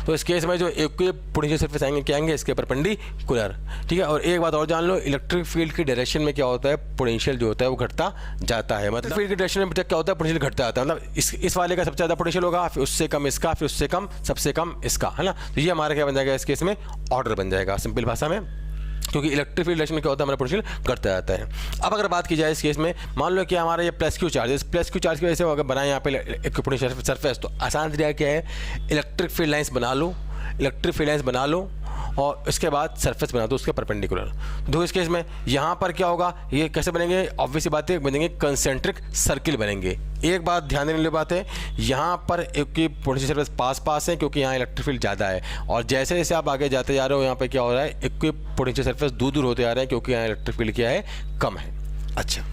तो इस केस में जो इक्विपोटेंशियल सरफेस आएंगे क्या आएंगे, इसके परपेंडिकुलर। ठीक है, और एक बात और जान लो, इलेक्ट्रिक फील्ड की डायरेक्शन में क्या होता है, पोटेंशियल जो होता है वो घटता जाता है। मतलब फील्ड की डायरेक्शन में क्या होता है, पोटेंशियल घटता जाता है। मतलब इस वाले का सबसे ज़्यादा पोटेंशियल होगा, फिर उससे कम इसका, फिर उससे कम, सबसे कम इसका, है ना। तो ये हमारा क्या बन जाएगा, इस केस में ऑर्डर बन जाएगा, सिंपल भाषा में, क्योंकि इलेक्ट्रिक फील्ड डायरेक्शन में क्या होता है, हमारा पोटेंशियल घटता जाता है। अब अगर बात की जाए इस केस में, मान लो कि हमारा ये प्लस क्यू चार्ज है, इस प्लस क्यू चार्ज की वजह से अगर बनाए यहाँ पे इक्विपोटेंशियल सरफेस, तो आसान तरीका क्या है, इलेक्ट्रिक फील्ड लाइन्स बना लो, इलेक्ट्रिक फील्ड लाइन्स बना लो और इसके बाद सरफेस बना दो उसके परपेंडिकुलर। तो इस केस में यहाँ पर क्या होगा, ये कैसे बनेंगे, ऑब्वियस बात है, बनेंगे कंसेंट्रिक सर्किल बनेंगे। एक बात ध्यान देने वाली बात है, यहाँ पर इक्विपोटेंशियल सरफेस पास पास है क्योंकि यहाँ इलेक्ट्रिक फील्ड ज़्यादा है, और जैसे जैसे आप आगे जाते जा रहे हो यहाँ पे क्या हो रहा है, इक्विपोटेंशियल सरफेस दूर दूर होते जा रहे हैं क्योंकि यहाँ इलेक्ट्रिक फील्ड क्या है, कम है। अच्छा,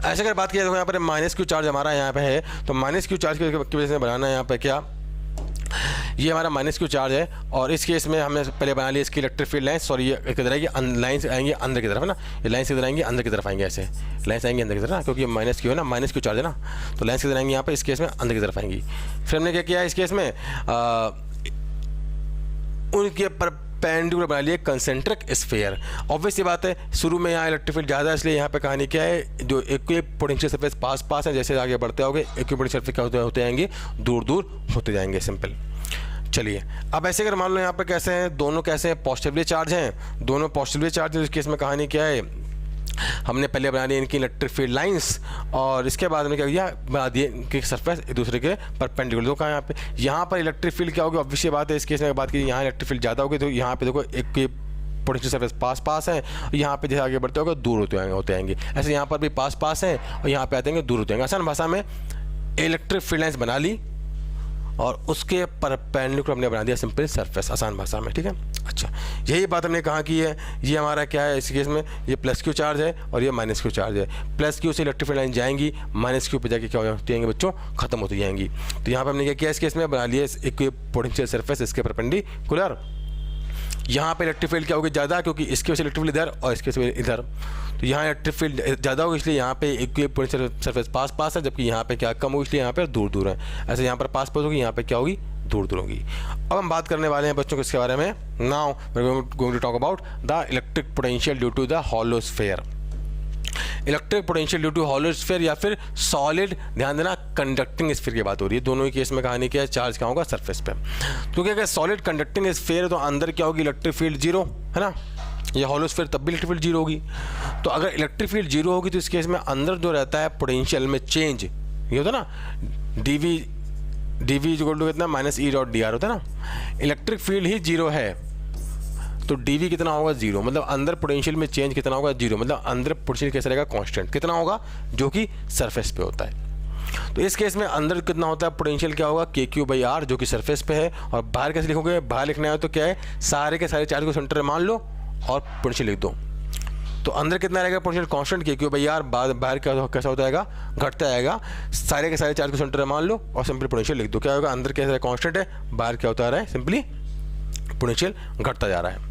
ऐसे अगर बात किया तो यहाँ पर माइनस क्यू चार्ज हमारा यहाँ पे है, तो माइनस क्यू चार्ज की वजह से बनाना है यहाँ पे क्या, ये हमारा माइनस क्यू चार्ज है, और इस केस में हमने पहले बना लिया इसकी इलेक्ट्रिक फील्ड लाइन्स, और ये किधर आएगी, लाइन्स आएंगे अंदर की तरफ, है ना। ये लाइन्स किधर आएंगे, अंदर की तरफ आएंगे, ऐसे लाइन्स आएंगे अंदर की तरफ ना, क्योंकि माइनस क्यू है ना, माइनस क्यू चार्ज है ना, तो लाइन्स किधर आएंगे यहाँ पे, इस केस में अंदर की तरफ आएंगी। फिर हमने क्या किया इस केस में, उनके परपेंडिकुलर बना लिए कंसेंट्रिक स्फीयर। ऑब्वियस ये बात है, शुरू में यहाँ इलेक्ट्रिक फील्ड ज़्यादा है, इसलिए यहाँ पे कहानी क्या है, जो इक्विपोटेंशियल सरफेस पास पास है, जैसे आगे बढ़ते होगे इक्विपोटेंशियल सरफेस क्या होते जाएंगे, दूर दूर होते जाएंगे, सिंपल। चलिए, अब ऐसे अगर मान लो यहाँ पे कैसे हैं, दोनों कैसे हैं, पॉजिटिवली चार्ज हैं, दोनों पॉजिटिवली चार्ज है। इस केस में कहानी क्या है, हमने पहले बना ली इनकी इलेक्ट्रिक फील्ड लाइंस, और इसके बाद में क्या किया, बना दिए इनके सरफेस एक दूसरे के परपेंडिकुलर। तो कहाँ यहाँ पर इलेक्ट्रिक फील्ड क्या होगी, ऑब्वियस बात है, इस केस में बात की यहाँ इलेक्ट्रिक फील्ड ज़्यादा होगी, तो यहाँ पे देखो एक पोटेंशियल सरफेस पास पास है, यहाँ पे जैसे आगे बढ़ते होगा दूर होते आएंगे, ऐसे यहाँ पर भी पास पास हैं और यहाँ पे आते हैं दूर होते आएंगे। आसान भाषा में इलेक्ट्रिक फील्ड लाइन्स बना ली और उसके परपेंडिकुलर हमने बना दिया सिंपल सरफेस, आसान भाषा में, ठीक है। अच्छा, यही बात हमने कहा कि ये हमारा क्या है, इस केस में ये प्लस क्यू चार्ज है और ये माइनस क्यू चार्ज है। प्लस क्यू से इलेक्ट्रिक फील्ड लाइन जाएंगी, माइनस क्यू पे जाके क्या होती जाएंगे बच्चों, खत्म होती जाएंगी। तो यहाँ पर हमने क्या किया, इस केस में बना लिया इक्विपोटेंशियल सरफेस इसके परपेंडिकुलर। यहाँ पे इलेक्ट्रिक फील्ड क्या होगी, ज़्यादा, क्योंकि इसके वजह से इलेक्ट्रिक फील्ड इधर और इसके वजह से इधर, तो यहाँ इलेक्ट्रिक फील्ड ज़्यादा होगी, इसलिए यहाँ पे इक्विपोटेंशियल सरफेस पास पास है, जबकि यहाँ पे क्या कम होगी, इसलिए यहाँ पे दूर दूर है। ऐसे यहाँ पर पास पास होगी, यहाँ पे क्या होगी, दूर दूर होगी। अब हम बात करने वाले हैं बच्चों को इसके बारे में। Now we are going to talk about the electric potential due to the hollow sphere. Electric potential due to hollow sphere या फिर सॉलिड, ध्यान देना कंडक्टिंग स्फीयर की बात हो रही है, दोनों ही केस में कहानी क्या है, चार्ज क्या होगा सरफेस पे। क्योंकि अगर सॉलिड कंडक्टिंग स्फीयर है तो अंदर क्या होगी, इलेक्ट्रिक फील्ड जीरो, है ना। ये हॉलो स्फीयर तब भी इलेक्ट्रिक फील्ड जीरो होगी। तो अगर इलेक्ट्रिक फील्ड जीरो होगी तो इस केस में अंदर जो रहता है पोटेंशियल में चेंज, ये होता है ना, dv dv इक्वल टू कितना minus E dot D are होता है ना। इलेक्ट्रिक फील्ड ही जीरो है तो dv कितना होगा जीरो, मतलब अंदर पोटेंशियल में चेंज कितना होगा जीरो, मतलब अंदर पोटेंशियल कैसे रहेगा कांस्टेंट, कितना होगा जो कि सरफेस पे होता है। तो इस केस में अंदर कितना होता है पोटेंशियल क्या होगा के क्यू बाई आर जो कि सरफेस पे है। और बाहर कैसे लिखोगे, बाहर लिखना है तो क्या है सारे के सारे चार्ज को सेंटर में मान लो और पोटेंशियल लिख दो। तो अंदर कितना रहेगा पोटेंशियल कांस्टेंट के क्यू बाई आर, बाहर कैसा होता जाएगा घटता जाएगा। सारे के सारे चार्ज को सेंटर में मान लो और सिंपली पोटेंशियल लिख दो। क्या होगा अंदर कैसा कांस्टेंट है, बाहर क्या होता रहा है सिंपली पोटेंशियल घटता जा रहा है।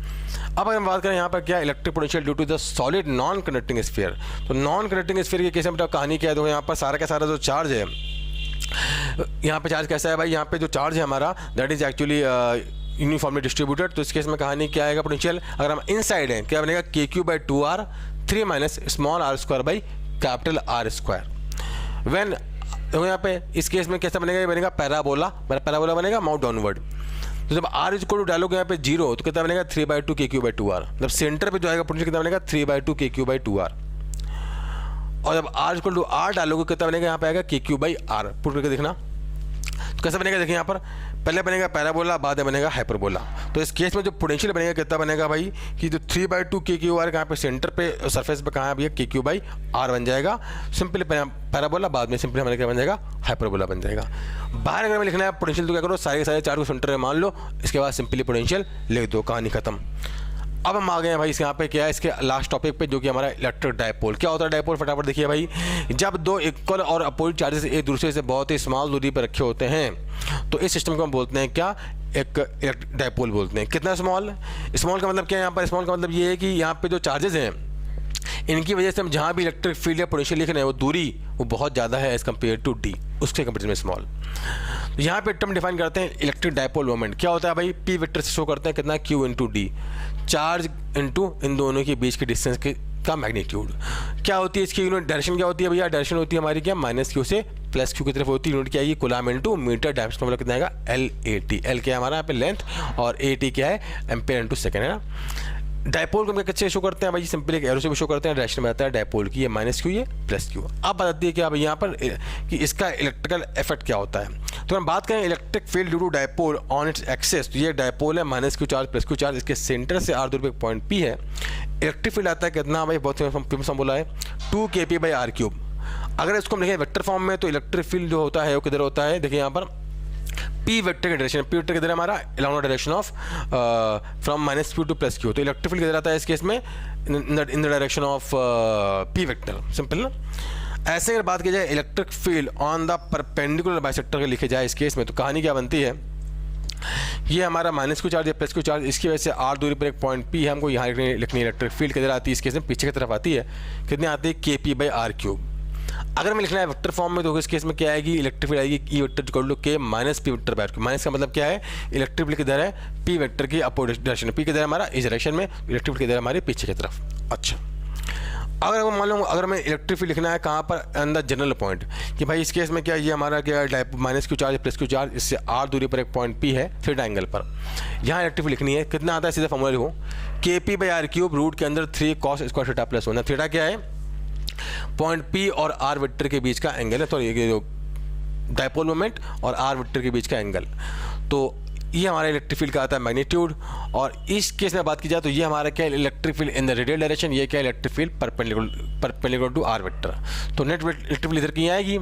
अब अगर हम बात करें यहाँ पर क्या electric potential due to the solid non conducting sphere. तो नॉन कंडक्टिंग स्फीयर के केस में मतलब कहानी क्या है, तो यहाँ पर सारा का सारा जो चार्ज है, यहाँ पे चार्ज कैसा है भाई, यहाँ पे जो चार्ज है हमारा that is actually uniformly distributed. तो इस केस में कहानी क्या आएगा पोटेंशियल, अगर हम इनसाइड है क्या बनेगा K Q by two R 3 minus small R square by capital R square. When तो यहाँ पे इस केस में कैसा बनेगा, ये बनेगा पैराबोला, पैराबोला बनेगा माउथ डाउनवर्ड। तो जब आर इक्वल टू डालोगे यहाँ पे जीरो तो कितना बनेगा 3/2 के क्यू बाई टू आर। जब सेंटर पे जो आएगा पोटेंशियल कितना बनेगा 3/2 के क्यू बाई टू आर। और जब आर इक्वल टू आर डालोगे कितना बनेगा, यहाँ पे आएगा के क्यू बाई आर। पुट करके देखना तो कैसा बनेगा, देखिए यहाँ पर पहले बनेगा पैराबोला बाद में बनेगा हाइपरबोला। तो इस केस में जो पोटेंशियल बनेगा कितना बनेगा भाई कि जो 3/2 के क्यू आर कहाँ पे सेंटर पे सरफेस पे कहाँ है के क्यू बाई आर बन जाएगा। सिंपली पैराबोला बाद में सिंपली हमारे क्या बन जाएगा हाइपरबोला बन जाएगा। बाहर अगर हमें लिखना है पोटेंशियल तो क्या करो सारे के सारे चार्ज को सेंटर में मान लो, इसके बाद सिंपली पोटेंशियल लिख दो, कहानी खत्म। अब हम आ गए हैं भाई यहाँ पे क्या है इसके लास्ट टॉपिक पे जो कि हमारा इलेक्ट्रिक डायपोल। क्या होता है डायपोल, फटाफट देखिए भाई। जब दो इक्वल और अपोजिट चार्जेस एक दूसरे से बहुत ही स्मॉल दूरी पर रखे होते हैं तो इस सिस्टम को हम बोलते हैं क्या, एक डायपोल बोलते हैं। कितना स्मॉल, स्मॉल का मतलब क्या है यहाँ पर, स्मॉल का मतलब ये है कि यहाँ पे जो चार्जेस हैं इनकी वजह से हम जहाँ भी इलेक्ट्रिक फील्ड या पोटेंशियल लिख रहे हैं वो दूरी वो बहुत ज़्यादा है एज कम्पेयर टू डी, उसके कंपेरिजन में स्मॉल। तो यहाँ पे टर्म डिफाइन करते हैं इलेक्ट्रिक डायपोल मोमेंट। क्या होता है भाई, पी वेक्टर से शो करते हैं कितना Q into D, charge into इन दोनों के बीच के डिस्टेंस का मैग्नीट्यूड। क्या होती है इसकी यूनिट, डायरेक्शन क्या होती है भैया, डायरेक्शन होती है हमारी क्या माइनस क्यू से प्लस क्यू की तरफ होती है। यूनिट क्या है कूलम इंटू मीटर, डायरेक्शन मतलब कितना आएगा LAT। एल क्या है हमारा यहाँ पे लेंथ और AT क्या है एम्पेयर इंटू सेकेंड है ना। डायपोल को हम कैसे शो करते हैं भाई, सिंपली एक एरो से भी शो करते हैं, डायरेक्शन में आता है डायपोल की, ये माइनस क्यू ये प्लस क्यू। अब बताती है क्या भाई यहाँ पर कि इसका इलेक्ट्रिकल इफेक्ट क्या होता है। तो हम बात करें electric field due to dipole on its axes, तो ये डायपोल है minus Q charge plus Q charge, इसके सेंटर से आर दूर पे एक पॉइंट P है। इलेक्ट्रिक फील्ड आता है कितना भाई, बहुत फेमस बोला है 2 kp बाई आर क्यूब। अगर इसको हम लिखें वेक्टर फॉर्म में तो इलेक्ट्रिक फील्ड जो होता है वो किधर होता है, देखिए यहाँ पर पी वेक्टर के डायरेक्शन, पी वेक्टर किधर है हमारा along direction of from minus Q two plus Q. तो इलेक्ट्रिक फील्ड किधर आता है इस केस में in the direction of P vector, simple ना। ऐसे अगर बात की जाए electric field on the perpendicular bisector के लिखे जाए इस केस में तो कहानी क्या बनती है, ये हमारा माइनस क्यू चार्ज या प्लस क्यू चार्ज, इसकी वजह से आर दूरी पर एक पॉइंट P है, हमको यहाँ लिखनी इलेक्ट्रिक फील्ड किधर आती है इस केस में पीछे की तरफ आती है, कितनी आती है KP बाई आर क्यूब। अगर हमें लिखना है वेक्टर फॉर्म में तो इस केस में क्या आएगी, इलेक्ट्रिक फील्ड आएगी E vector equal to K minus P vector by R cube. Minus का मतलब क्या है, इलेक्ट्रिक फील्ड किधर है पी वेक्टर की अपोजिट डायरेक्शन, पी किधर है हमारा इस डायरेक्शन में, इलेक्ट्रिक फील्ड किधर है हमारे पीछे की तरफ। अच्छा अगर हम मान लो अगर हमें इलेक्ट्रिक फील्ड लिखना है कहाँ पर अंदर जनरल पॉइंट कि भाई इस केस में क्या ये हमारा क्या minus Q charge plus Q charge, इससे आर दूरी पर एक पॉइंट P है थीटा एंगल पर, यहाँ इलेक्ट्रिक फील्ड लिखनी है कितना आता है सीधा फॉर्मूला लिखो KP by R cube root के अंदर 3 cos square theta plus 1। Theta क्या है पॉइंट P और आर वेक्टर के बीच का एंगल है, तो ये जो डायपोल मोमेंट और आर वेक्टर के बीच का एंगल, तो ये हमारा इलेक्ट्रिक फील्ड का आता है मैग्नीट्यूड। और इस केस में बात की जाए तो ये हमारा क्या electric field in the radial direction, ये क्या electric field perpendicular to R vector. तो नेट इलेक्ट्रिक फील्ड इधर की आएगी,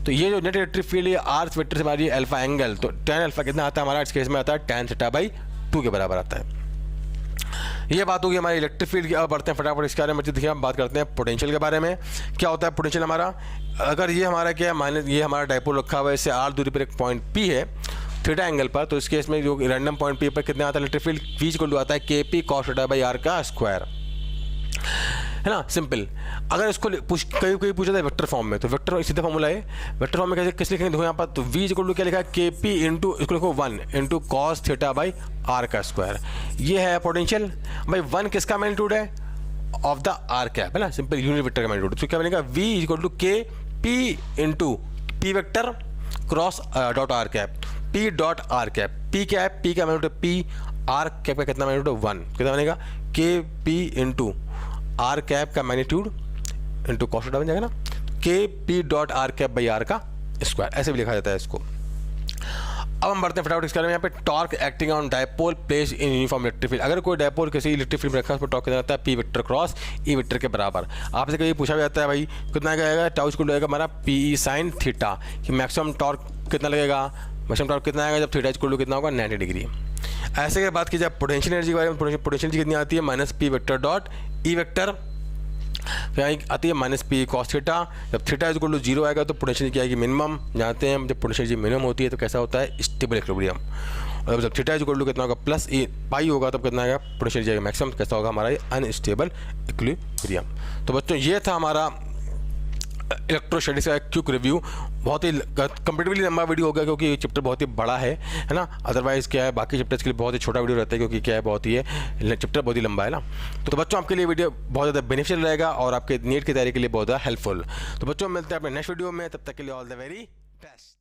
तो ये जो नेट इलेक्ट्रिक फील्ड है आर वेक्टर से हमारी अल्फा एंगल, तो tan अल्फा कितना आता है हमारा इस केस में आता है tan थीटा बाई 2 के बराबर आता है। ये बात होगी हमारी इलेक्ट्रिक फील्ड की। अब बढ़ते हैं फटाफट इसके बारे में, देखिए हम बात करते हैं पोटेंशियल के बारे में। क्या होता है पोटेंशियल हमारा, अगर ये हमारा क्या है माइनस ये हमारा डायपोल रखा हुआ है, इससे आर दूरी पर एक पॉइंट P है थीटा एंगल पर, तो इस केस में जो रैंडम पॉइंट P पर कितना आता है electric field V equal to आता है KP cos theta by R का स्क्वायर, है ना सिंपल। अगर इसको कहीं पूछा था वेक्टर फॉर्म में तो वेक्टर सीधा फॉर्मूला है, वेक्टर फॉर्म में कैसे किस लिखेंगे देखो यहाँ पर, तो V इक्वल टू क्या लिखा है KP इंटू इसको लिखो 1 into cos theta by R का स्क्वायर। ये है पोटेंशियल भाई, 1 किसका मैग्नीट्यूड है ऑफ द आर कैप, है ना सिंपल यूनिट वेक्टर का मैग्नीट्यूड। तो क्या बनेगा V equal to KP into P vector cross dot R cap, P dot R cap. P क्या है, P का मैग्नीट्यूड P, आर कैप का कितना मैग्नीट्यूड 1, कितना बनेगा KP इंटू आर कैप का मैग्नीट्यूड इंटू कॉस थीटा बन जाएगा ना, KP dot R cap by R का स्क्वायर, ऐसे भी लिखा जाता है इसको। अब हम बढ़ते हैं फटाफट इसके बारे में। यहाँ पे torque acting on dipole place in uniform electric field. अगर कोई डायपोल किसी इलेक्ट्रिक फील्ड में रखा है, उसमें टॉर्क कितना रहता है, P vector cross E vector के बराबर। आपसे कभी पूछा भी जाता है भाई कितना आएगा, टाउ इक्वल लगेगा हमारा पी ई साइन थीटा, कि मैक्सिमम टॉर्क कितना लगेगा, मैक्सिमम टॉर्क कितना आएगा जब थीटा इक्वल टू कितना होगा 90 डिग्री। ऐसे की बात की जाए पोटेंशियल एनर्जी के बारे में, पोटेंशियल एनर्जी कितनी आती है, minus P vector dot E vector, फिर आती है माइनस पी कॉस थीटा। जब थीटा इक्वल टू 0 आएगा तो पोटेंशियल क्या आएगी, मिनिमम। जानते हैं हम जब पोटेंशियल एनर्जी मिनिमम होती है तो कैसा होता है, स्टेबल इक्विलिब्रियम। और जब थीटा इक्वल टू कितना होगा, प्लस ए पाई होगा, तब कितना आएगा, पोटेंशियल एनर्जी मैक्सिमम, कैसा होगा हमारा अनस्टेबल इक्विलिब्रियम। तो बच्चों ये था हमारा इलेक्ट्रोस्टैटिक्स का क्विक रिव्यू। बहुत ही कंपेरेटिवली लंबा वीडियो हो गया क्योंकि ये चैप्टर बहुत ही बड़ा है ना। अदरवाइज क्या है, बाकी चैप्टर्स के लिए बहुत ही छोटा वीडियो रहता है क्योंकि क्या है, बहुत ही है चैप्टर बहुत ही लंबा है ना। तो बच्चों आपके लिए वीडियो बहुत ज़्यादा बेनिफिशियल रहेगा और आपके नीट की तैयारी के लिए बहुत ज़्यादा हेल्पफुल। तो बच्चों मिलते हैं अपने नेक्स्ट वीडियो में, तब तक के लिए ऑल द वेरी बेस्ट।